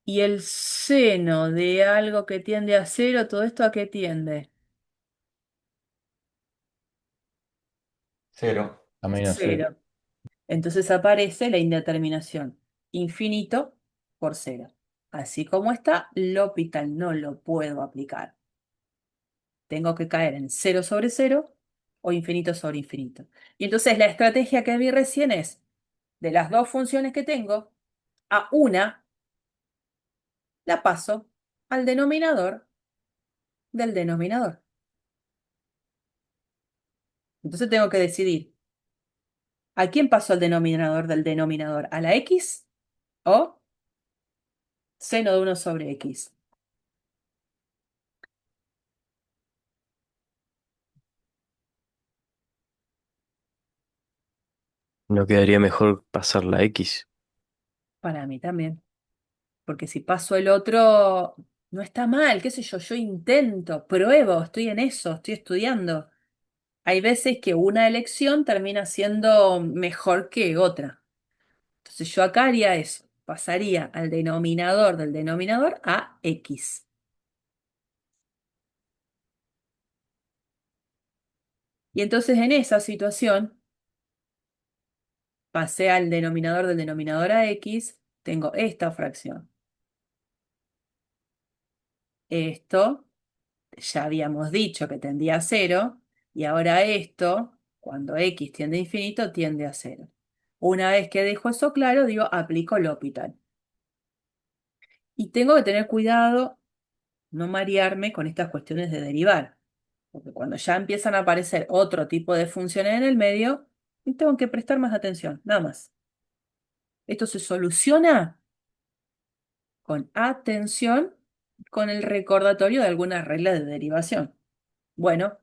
Y el seno de algo que tiende a 0, ¿todo esto a qué tiende? 0. A menos 0. 0. Entonces aparece la indeterminación. Infinito por 0. Así como está, L'Hopital no lo puedo aplicar. Tengo que caer en 0 sobre 0 o infinito sobre infinito. Y entonces la estrategia que vi recién es, de las dos funciones que tengo, a una la paso al denominador del denominador. Entonces tengo que decidir, ¿a quién paso al denominador del denominador? ¿A la x o seno de 1 sobre x? ¿No quedaría mejor pasar la X? Para mí también. Porque si paso el otro, no está mal, qué sé yo, yo intento, pruebo, estoy en eso, estoy estudiando. Hay veces que una elección termina siendo mejor que otra. Entonces yo acá haría eso, pasaría al denominador del denominador a x. Y entonces en esa situación, pasé al denominador del denominador a x, tengo esta fracción. Esto, ya habíamos dicho que tendía a 0, y ahora esto, cuando x tiende a infinito, tiende a 0. Una vez que dejo eso claro, digo, aplico L'Hopital. Y tengo que tener cuidado, no marearme con estas cuestiones de derivar, porque cuando ya empiezan a aparecer otro tipo de funciones en el medio, tengo que prestar más atención, nada más. Esto se soluciona con atención, con el recordatorio de algunas reglas de derivación. Bueno,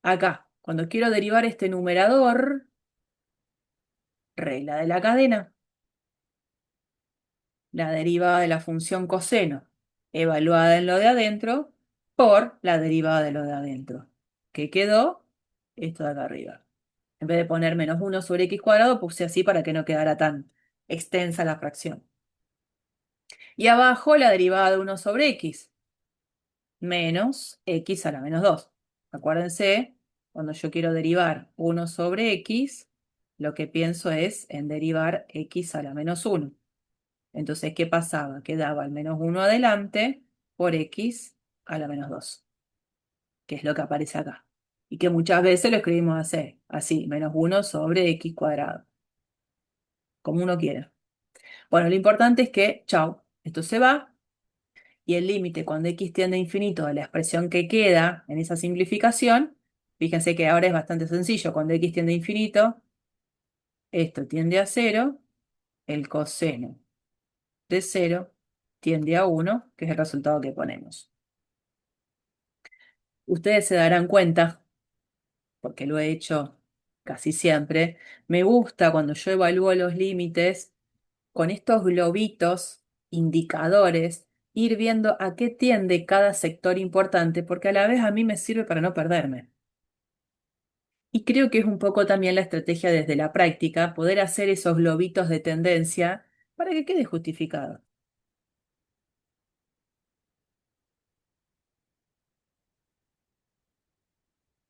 acá, cuando quiero derivar este numerador, regla de la cadena, la derivada de la función coseno, evaluada en lo de adentro, por la derivada de lo de adentro. ¿Qué quedó? Esto de acá arriba. En vez de poner menos 1 sobre x cuadrado, puse así para que no quedara tan extensa la fracción. Y abajo la derivada de 1 sobre x, menos x a la menos 2. Acuérdense, cuando yo quiero derivar 1 sobre x, lo que pienso es en derivar x a la menos 1. Entonces, ¿qué pasaba? Quedaba el menos 1 adelante por x a la menos 2, que es lo que aparece acá. Y que muchas veces lo escribimos así, menos 1 sobre x cuadrado, como uno quiera. Bueno, lo importante es que, chau, esto se va, y el límite cuando x tiende a infinito de la expresión que queda en esa simplificación, fíjense que ahora es bastante sencillo, cuando x tiende a infinito, esto tiende a 0, el coseno de 0 tiende a 1, que es el resultado que ponemos. Ustedes se darán cuenta, porque lo he hecho casi siempre, me gusta cuando yo evalúo los límites con estos globitos, indicadores, ir viendo a qué tiende cada sector importante, porque a la vez a mí me sirve para no perderme. Y creo que es un poco también la estrategia desde la práctica, poder hacer esos globitos de tendencia para que quede justificado.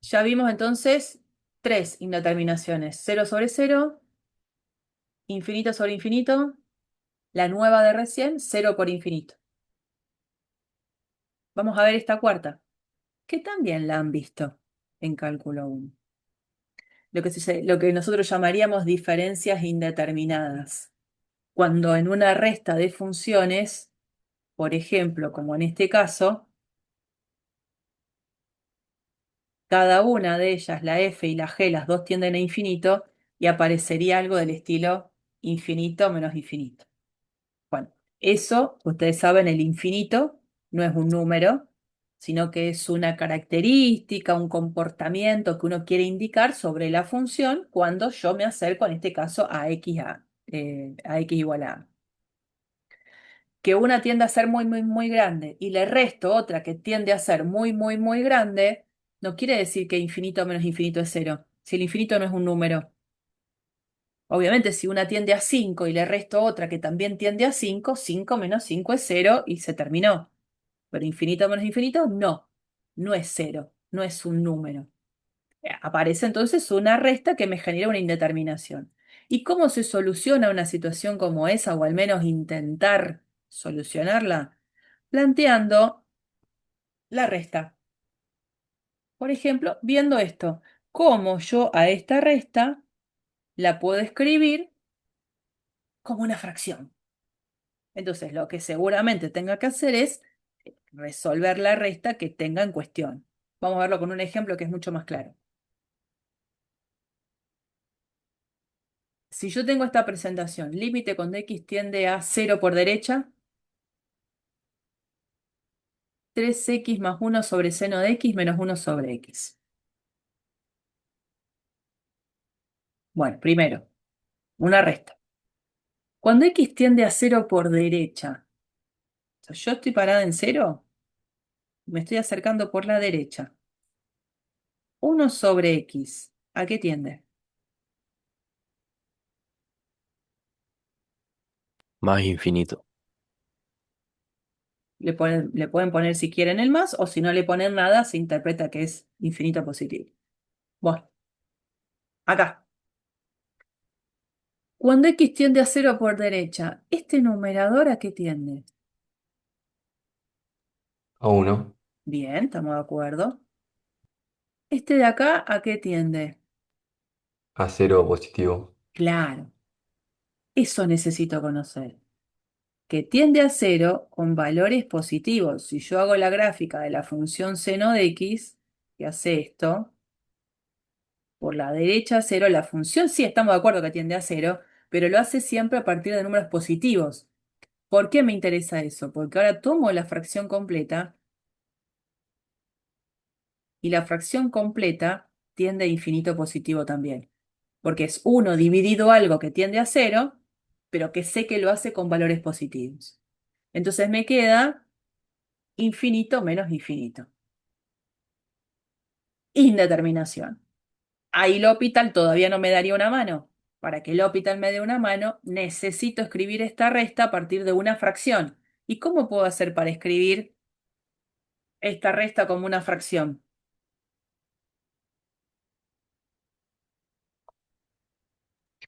Ya vimos entonces tres indeterminaciones: cero sobre cero, infinito sobre infinito, la nueva de recién, cero por infinito. Vamos a ver esta cuarta, que también la han visto en cálculo 1. Lo que nosotros llamaríamos diferencias indeterminadas. Cuando en una resta de funciones, por ejemplo, como en este caso, cada una de ellas, la f y la g, las dos tienden a infinito, y aparecería algo del estilo infinito menos infinito. Bueno, eso, ustedes saben, el infinito no es un número, sino que es una característica, un comportamiento que uno quiere indicar sobre la función cuando yo me acerco, en este caso, a x igual a. Que una tiende a ser muy, muy, muy grande y le resto otra que tiende a ser muy, muy, muy grande, no quiere decir que infinito menos infinito es cero. Si el infinito no es un número. Obviamente, si una tiende a 5 y le resto otra que también tiende a 5, 5 menos 5 es cero y se terminó. Pero infinito menos infinito, no es cero, no es un número. Aparece entonces una resta que me genera una indeterminación. ¿Y cómo se soluciona una situación como esa, o al menos intentar solucionarla? Planteando la resta. Por ejemplo, viendo esto, cómo yo a esta resta la puedo escribir como una fracción. Entonces, lo que seguramente tenga que hacer es resolver la resta que tenga en cuestión. Vamos a verlo con un ejemplo que es mucho más claro. Si yo tengo esta presentación, límite cuando x tiende a 0 por derecha, 3x más 1 sobre seno de x menos 1 sobre x. Bueno, primero, una resta. Cuando x tiende a 0 por derecha, o sea, yo estoy parada en 0, me estoy acercando por la derecha. 1 sobre x, ¿a qué tiende? Más infinito. Le pueden poner si quieren el más, o si no le ponen nada, se interpreta que es infinito positivo. Bueno, acá. Cuando x tiende a 0 por derecha, ¿este numerador a qué tiende? A 1. Bien, estamos de acuerdo. ¿Este de acá a qué tiende? A 0 positivo. Claro, eso necesito conocer. Que tiende a 0 con valores positivos. Si yo hago la gráfica de la función seno de x, que hace esto, por la derecha 0, la función sí estamos de acuerdo que tiende a 0, pero lo hace siempre a partir de números positivos. ¿Por qué me interesa eso? Porque ahora tomo la fracción completa y la fracción completa tiende a infinito positivo también, porque es 1 dividido algo que tiende a 0, pero que sé que lo hace con valores positivos. Entonces me queda infinito menos infinito. Indeterminación. Ahí el L'Hopital todavía no me daría una mano. Para que el L'Hopital me dé una mano, necesito escribir esta resta a partir de una fracción. ¿Y cómo puedo hacer para escribir esta resta como una fracción?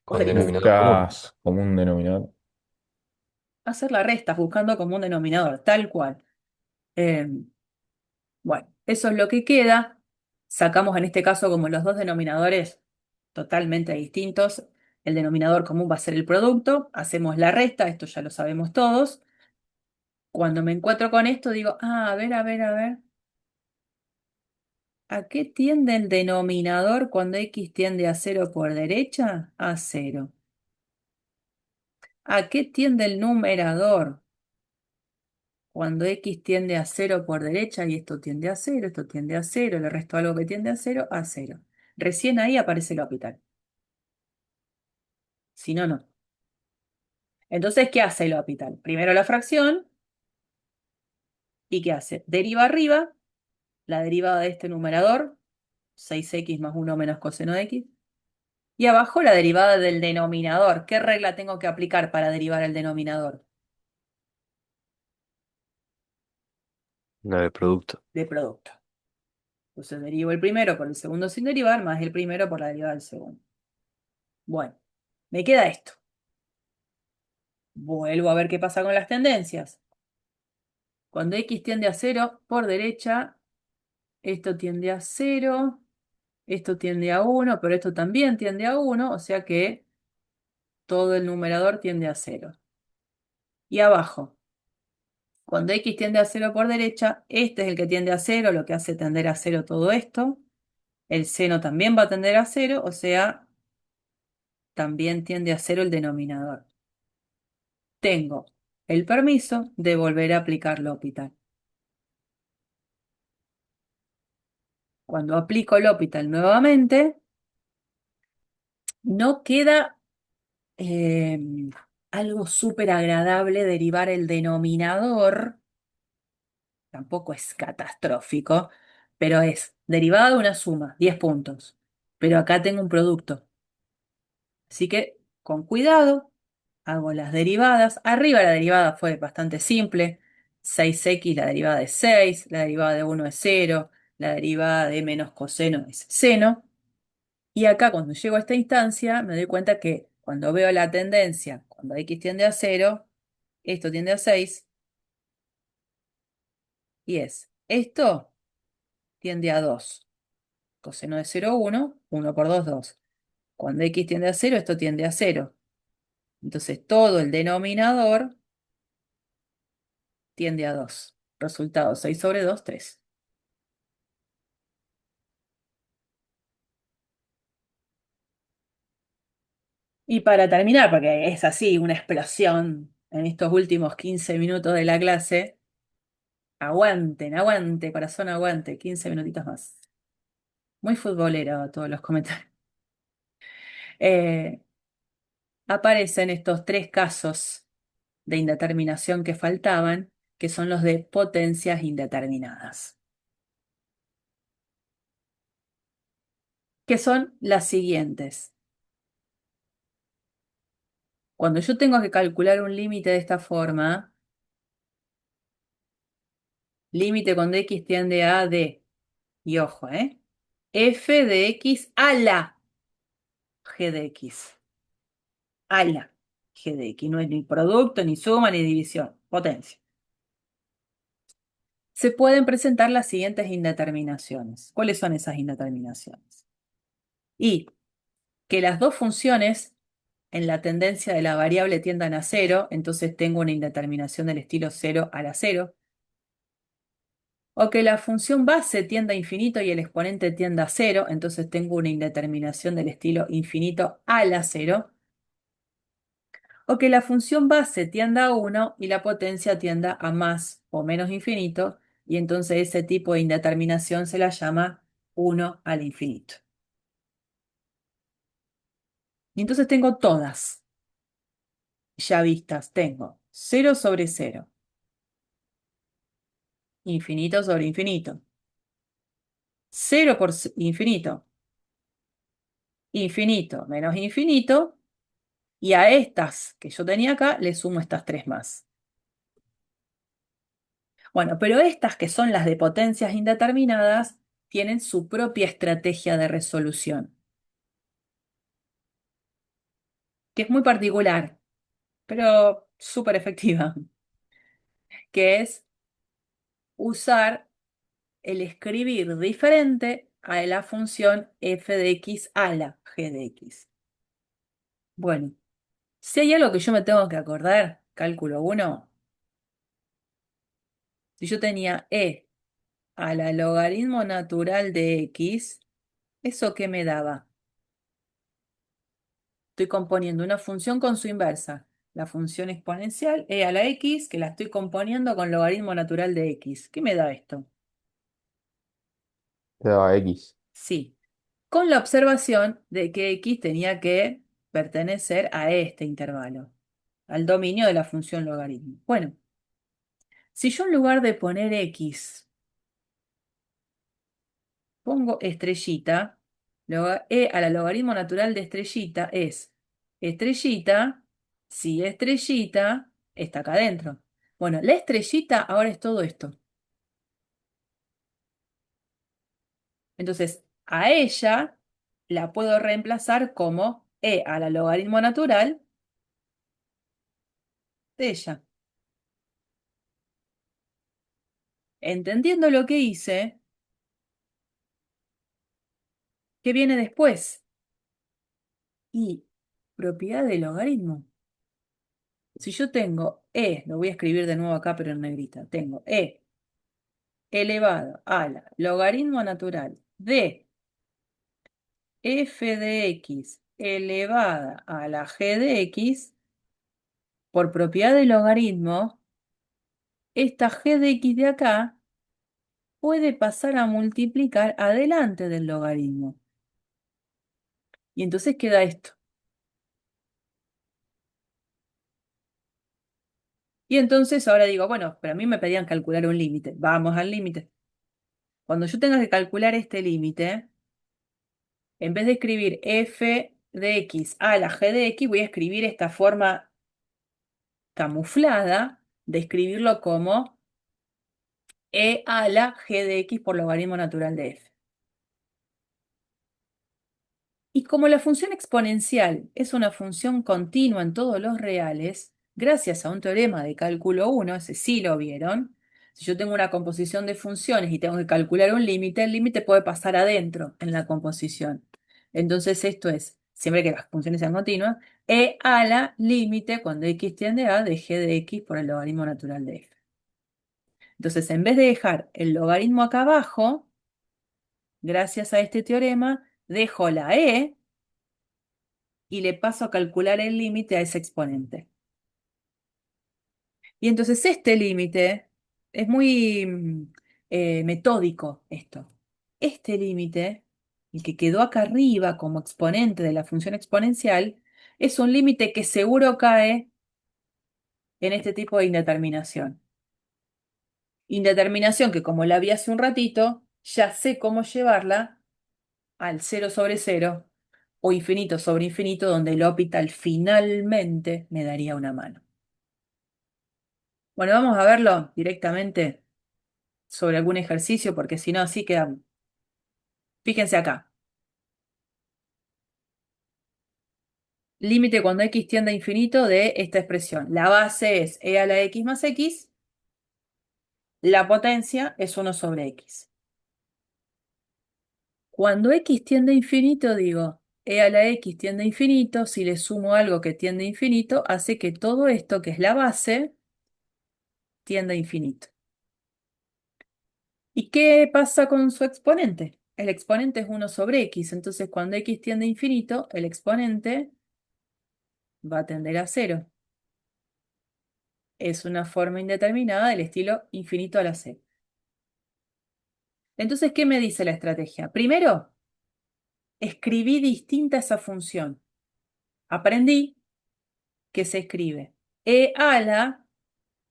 Con Podemos denominador común. Buscas como un denominador. hacer la resta buscando como un denominador, tal cual. Eh, bueno, eso es lo que queda. Sacamos en este caso como los dos denominadores totalmente distintos. El denominador común va a ser el producto. Hacemos la resta, esto ya lo sabemos todos. Cuando me encuentro con esto, digo, a ver, a ver, a ver. ¿A qué tiende el denominador cuando x tiende a 0 por derecha? A 0. ¿A qué tiende el numerador Cuando x tiende a cero por derecha y esto tiende a cero, esto tiende a cero, le resto algo que tiende a cero. Recién ahí aparece el hospital. Si no, no. Entonces, ¿qué hace el hospital? Primero la fracción. ¿Y qué hace? Deriva arriba la derivada de este numerador, 6x más 1 menos coseno de x. Y abajo la derivada del denominador. ¿Qué regla tengo que aplicar para derivar el denominador? La de producto. De producto. Entonces derivo el primero por el segundo sin derivar, más el primero por la derivada del segundo. Bueno, me queda esto. Vuelvo a ver qué pasa con las tendencias. Cuando x tiende a 0 por derecha, esto tiende a 0, esto tiende a 1, pero esto también tiende a 1, o sea que todo el numerador tiende a 0. Y abajo, cuando x tiende a 0 por derecha, este es el que tiende a 0, lo que hace tender a 0 todo esto. El seno también va a tender a 0, o sea, también tiende a 0 el denominador. Tengo el permiso de volver a aplicar L'Hopital. Cuando aplico L'Hopital nuevamente, no queda algo súper agradable derivar el denominador, tampoco es catastrófico, pero es derivada de una suma, 10 puntos. Pero acá tengo un producto. Así que, con cuidado, hago las derivadas. Arriba la derivada fue bastante simple. 6x, la derivada de 6, la derivada de 1 es 0, la derivada de menos coseno es seno. Y acá cuando llego a esta instancia me doy cuenta que cuando veo la tendencia, cuando x tiende a 0, esto tiende a 6 y es esto tiende a 2. Coseno de 0, 1, 1 por 2, 2. Cuando x tiende a 0, esto tiende a 0. Entonces todo el denominador tiende a 2. Resultado 6 sobre 2, 3. Y para terminar, porque es así, una explosión en estos últimos 15 minutos de la clase, aguanten, aguante, corazón, aguante, 15 minutitos más. Muy futbolero todos los comentarios. Eh, Aparecen estos tres casos de indeterminación que faltaban, que son los de potencias indeterminadas, que son las siguientes. Cuando yo tengo que calcular un límite de esta forma, límite cuando x tiende a d, y ojo, f de x a la g de x, a la g de x, no es ni producto, ni suma, ni división, potencia. Se pueden presentar las siguientes indeterminaciones. ¿Cuáles son esas indeterminaciones? Y que las dos funciones en la tendencia de la variable tiendan a 0, entonces tengo una indeterminación del estilo 0 a la 0. O que la función base tienda a infinito y el exponente tienda a 0, entonces tengo una indeterminación del estilo infinito a la 0. O que la función base tienda a 1 y la potencia tienda a más o menos infinito, y entonces ese tipo de indeterminación se la llama 1 al infinito. Y entonces tengo todas ya vistas. Tengo 0 sobre 0, infinito sobre infinito, 0 por infinito, infinito menos infinito, y a estas que yo tenía acá le sumo estas tres más. Bueno, pero estas que son las de potencias indeterminadas tienen su propia estrategia de resolución, que es muy particular, pero súper efectiva, que es usar el escribir diferente a la función f de x a la g de x. Bueno, si hay algo que yo me tengo que acordar, cálculo 1, si yo tenía e a la logaritmo natural de x, ¿eso qué me daba? Estoy componiendo una función con su inversa. la función exponencial e a la x, que la estoy componiendo con logaritmo natural de x. ¿Qué me da esto? Te da X. Sí, con la observación de que x tenía que pertenecer a este intervalo, al dominio de la función logaritmo. Bueno, si yo en lugar de poner x pongo estrellita, e a la logaritmo natural de estrellita es estrellita, si estrellita, está acá adentro. Bueno, la estrellita ahora es todo esto. Entonces, a ella la puedo reemplazar como e a la logaritmo natural de ella. Entendiendo lo que hice, ¿qué viene después? Y propiedad del logaritmo. Si yo tengo e, lo voy a escribir de nuevo acá, pero en negrita, tengo e elevado a la logaritmo natural de f de x elevada a la g de x, por propiedad del logaritmo, esta g de x de acá puede pasar a multiplicar adelante del logaritmo. Y entonces queda esto. Y entonces ahora digo, bueno, pero a mí me pedían calcular un límite. Vamos al límite. Cuando yo tenga que calcular este límite, en vez de escribir f de x a la g de x, voy a escribir esta forma camuflada de escribirlo como e a la g de x por logaritmo natural de f. Y como la función exponencial es una función continua en todos los reales, gracias a un teorema de cálculo 1, ese sí lo vieron, si yo tengo una composición de funciones y tengo que calcular un límite, el límite puede pasar adentro en la composición. Entonces esto es, siempre que las funciones sean continuas, e a la límite cuando x tiende a de g de x por el logaritmo natural de f. Entonces, en vez de dejar el logaritmo acá abajo, gracias a este teorema, dejo la e y le paso a calcular el límite a ese exponente. Y entonces este límite es muy metódico esto. Este límite, el que quedó acá arriba como exponente de la función exponencial, es un límite que seguro cae en este tipo de indeterminación. Indeterminación que, como la vi hace un ratito, ya sé cómo llevarla al 0 sobre 0 o infinito sobre infinito, donde el L'Hopital finalmente me daría una mano. Bueno, vamos a verlo directamente sobre algún ejercicio, porque si no, así quedamos. Fíjense acá. Límite cuando x tiende a infinito de esta expresión. La base es e a la x más x. La potencia es 1 sobre x. Cuando x tiende a infinito, digo, e a la x tiende a infinito. Si le sumo algo que tiende a infinito, hace que todo esto, que es la base, tienda a infinito. ¿Y qué pasa con su exponente? El exponente es 1 sobre x, entonces cuando x tiende a infinito, el exponente va a tender a 0. Es una forma indeterminada del estilo infinito a la c. Entonces, ¿qué me dice la estrategia? Primero, escribí distinta esa función. Aprendí que se escribe e a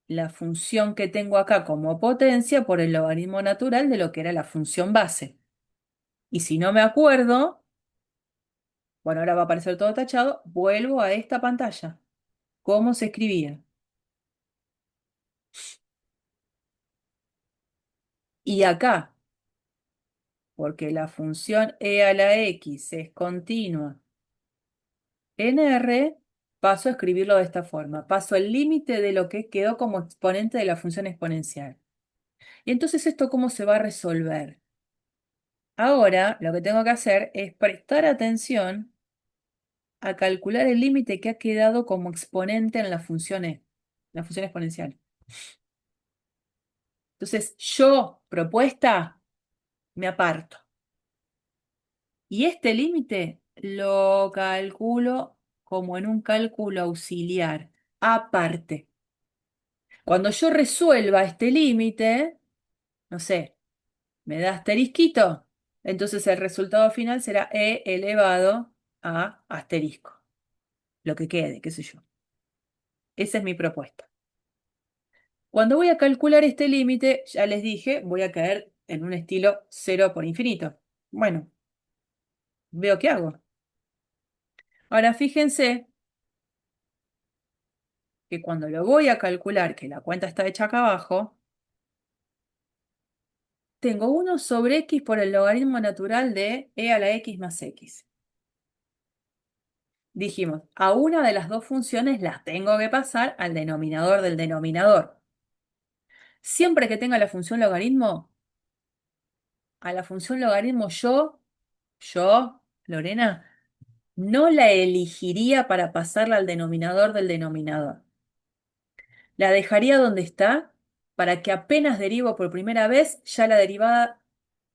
la función que tengo acá como potencia por el logaritmo natural de lo que era la función base. Y si no me acuerdo, bueno, ahora va a aparecer todo tachado, vuelvo a esta pantalla. ¿Cómo se escribía? Y acá, porque la función e a la x es continua en R, paso a escribirlo de esta forma. Paso el límite de lo que quedó como exponente de la función exponencial. Y entonces, ¿esto cómo se va a resolver? Ahora, lo que tengo que hacer es prestar atención a calcular el límite que ha quedado como exponente en la función E, la función exponencial. Entonces, yo, propuesta, me aparto. Y este límite lo calculo como en un cálculo auxiliar. aparte. Cuando yo resuelva este límite, no sé, me da asterisquito, entonces el resultado final será e elevado a asterisco, lo que quede, qué sé yo. Esa es mi propuesta. Cuando voy a calcular este límite, ya les dije, voy a caer en un estilo 0 por infinito. Bueno, veo qué hago. Ahora fíjense que cuando lo voy a calcular, que la cuenta está hecha acá abajo, tengo 1 sobre x por el logaritmo natural de e a la x más x. Dijimos, a una de las dos funciones las tengo que pasar al denominador del denominador. Siempre que tenga la función logaritmo, a la función logaritmo yo, Lorena, no la elegiría para pasarla al denominador del denominador. La dejaría donde está para que apenas derivo por primera vez, ya la derivada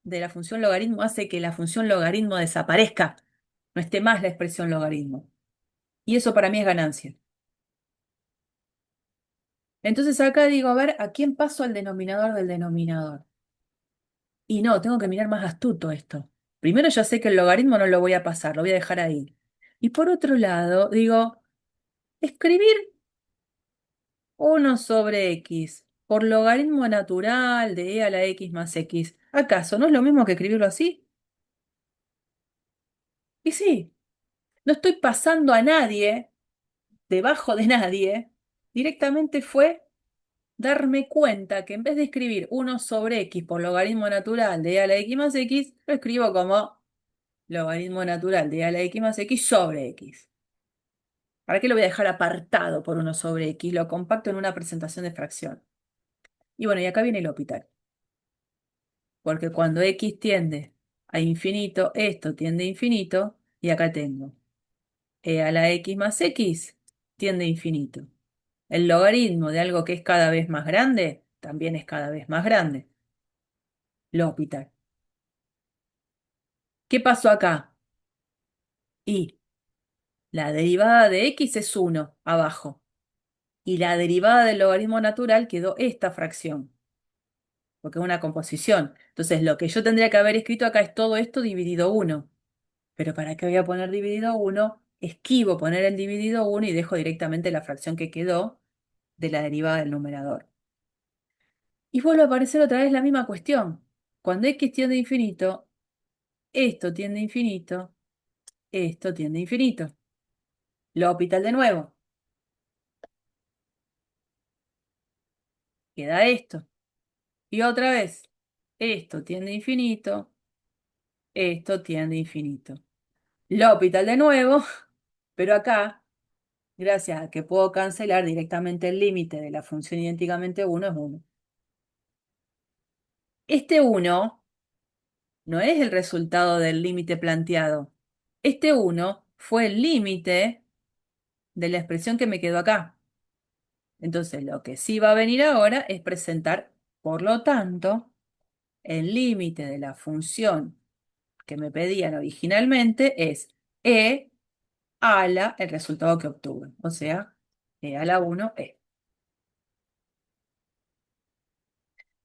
de la función logaritmo hace que la función logaritmo desaparezca. No esté más la expresión logaritmo. Y eso para mí es ganancia. Entonces acá digo, a ver, ¿a quién paso al denominador del denominador? Y no, tengo que mirar más astuto esto. Primero ya sé que el logaritmo no lo voy a pasar, lo voy a dejar ahí. Y por otro lado, digo, escribir 1 sobre x por logaritmo natural de e a la x más x. ¿Acaso no es lo mismo que escribirlo así? Y sí, no estoy pasando a nadie, debajo de nadie, directamente fue darme cuenta que en vez de escribir 1 sobre x por logaritmo natural de e a la x más x, lo escribo como logaritmo natural de e a la x más x sobre x. ¿Para qué lo voy a dejar apartado por 1 sobre x? Lo compacto en una presentación de fracción. Y bueno, y acá viene el hospital. Porque cuando x tiende a infinito, esto tiende a infinito, y acá tengo e a la x más x tiende a infinito. El logaritmo de algo que es cada vez más grande, también es cada vez más grande. L'Hopital. ¿Qué pasó acá? Y la derivada de x es 1 abajo. Y la derivada del logaritmo natural quedó esta fracción, porque es una composición. Entonces, lo que yo tendría que haber escrito acá es todo esto dividido 1. Pero ¿para qué voy a poner dividido 1? Esquivo poner el dividido 1 y dejo directamente la fracción que quedó de la derivada del numerador. Y vuelve a aparecer otra vez la misma cuestión. Cuando x tiende a infinito, esto tiende a infinito, esto tiende a infinito. L'Hopital de nuevo. Queda esto. Y otra vez, esto tiende a infinito, esto tiende a infinito. L'Hopital de nuevo, pero acá, gracias a que puedo cancelar directamente el límite de la función idénticamente 1, es 1. Este 1 no es el resultado del límite planteado. Este 1 fue el límite de la expresión que me quedó acá. Entonces, lo que sí va a venir ahora es presentar, por lo tanto, el límite de la función que me pedían originalmente es e a la, el resultado que obtuve, o sea, e a la 1e.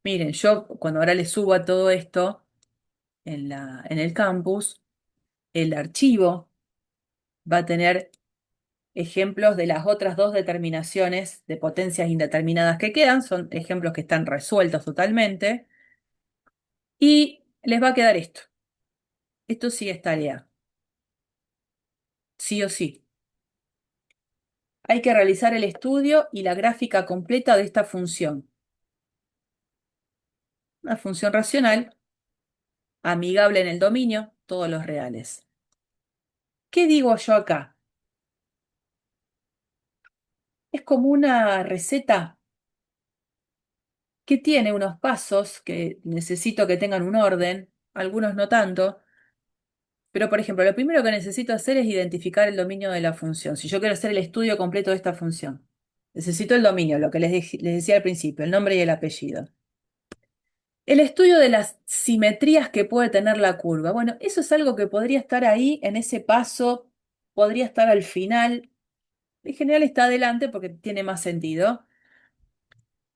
Miren, yo cuando ahora le subo a todo esto en el campus, el archivo va a tener ejemplos de las otras dos determinaciones de potencias indeterminadas que quedan, son ejemplos que están resueltos totalmente, y les va a quedar esto. Esto sí es tarea, sí o sí. Hay que realizar el estudio y la gráfica completa de esta función. Una función racional, amigable en el dominio, todos los reales. ¿Qué digo yo acá? Es como una receta que tiene unos pasos que necesito que tengan un orden, algunos no tanto, pero por ejemplo, lo primero que necesito hacer es identificar el dominio de la función. Si yo quiero hacer el estudio completo de esta función, necesito el dominio, lo que les decía al principio, el nombre y el apellido. El estudio de las simetrías que puede tener la curva. Bueno, eso es algo que podría estar ahí en ese paso, podría estar al final. En general está adelante porque tiene más sentido.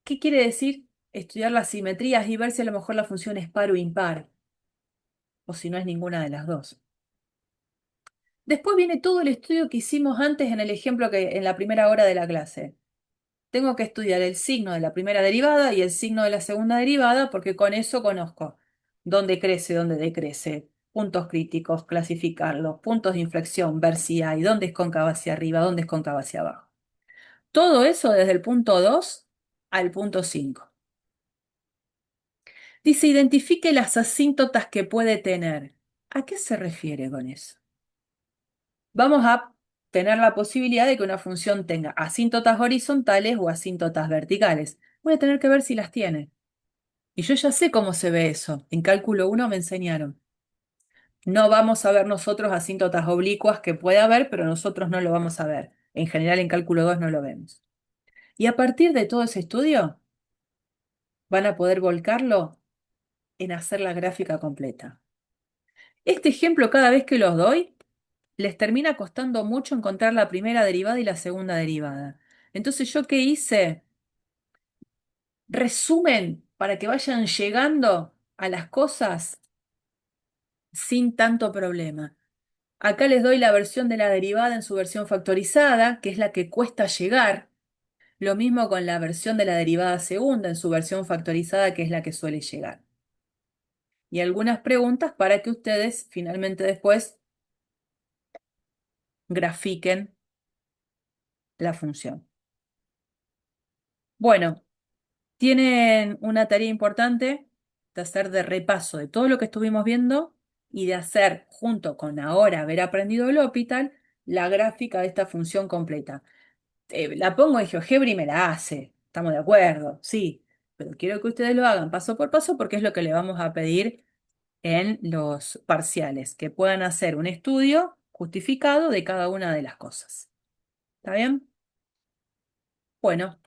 ¿Qué quiere decir? Estudiar las simetrías y ver si a lo mejor la función es par o impar, o si no es ninguna de las dos. Después viene todo el estudio que hicimos antes en el ejemplo que en la primera hora de la clase. Tengo que estudiar el signo de la primera derivada y el signo de la segunda derivada porque con eso conozco dónde crece, dónde decrece, puntos críticos, clasificarlos, puntos de inflexión, ver si hay, dónde es cóncava hacia arriba, dónde es cóncava hacia abajo. Todo eso desde el punto 2 al punto 5. Dice, identifique las asíntotas que puede tener. ¿A qué se refiere con eso? Vamos a tener la posibilidad de que una función tenga asíntotas horizontales o asíntotas verticales. Voy a tener que ver si las tiene. Y yo ya sé cómo se ve eso. En cálculo 1 me enseñaron. No vamos a ver nosotros asíntotas oblicuas que puede haber, pero nosotros no lo vamos a ver. En general en cálculo 2 no lo vemos. Y a partir de todo ese estudio, van a poder volcarlo en hacer la gráfica completa. Este ejemplo, cada vez que los doy, les termina costando mucho encontrar la primera derivada y la segunda derivada. Entonces, ¿yo qué hice? Resumen para que vayan llegando a las cosas sin tanto problema. Acá les doy la versión de la derivada en su versión factorizada, que es la que cuesta llegar. Lo mismo con la versión de la derivada segunda en su versión factorizada, que es la que suele llegar. Y algunas preguntas para que ustedes finalmente después grafiquen la función. Bueno, tienen una tarea importante de hacer de repaso de todo lo que estuvimos viendo y de hacer, junto con ahora haber aprendido el L'Hopital, la gráfica de esta función completa. La pongo en GeoGebra y me la hace. ¿Estamos de acuerdo? Sí. Pero quiero que ustedes lo hagan paso por paso porque es lo que le vamos a pedir en los parciales, que puedan hacer un estudio justificado de cada una de las cosas. ¿Está bien? Bueno,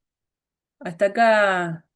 hasta acá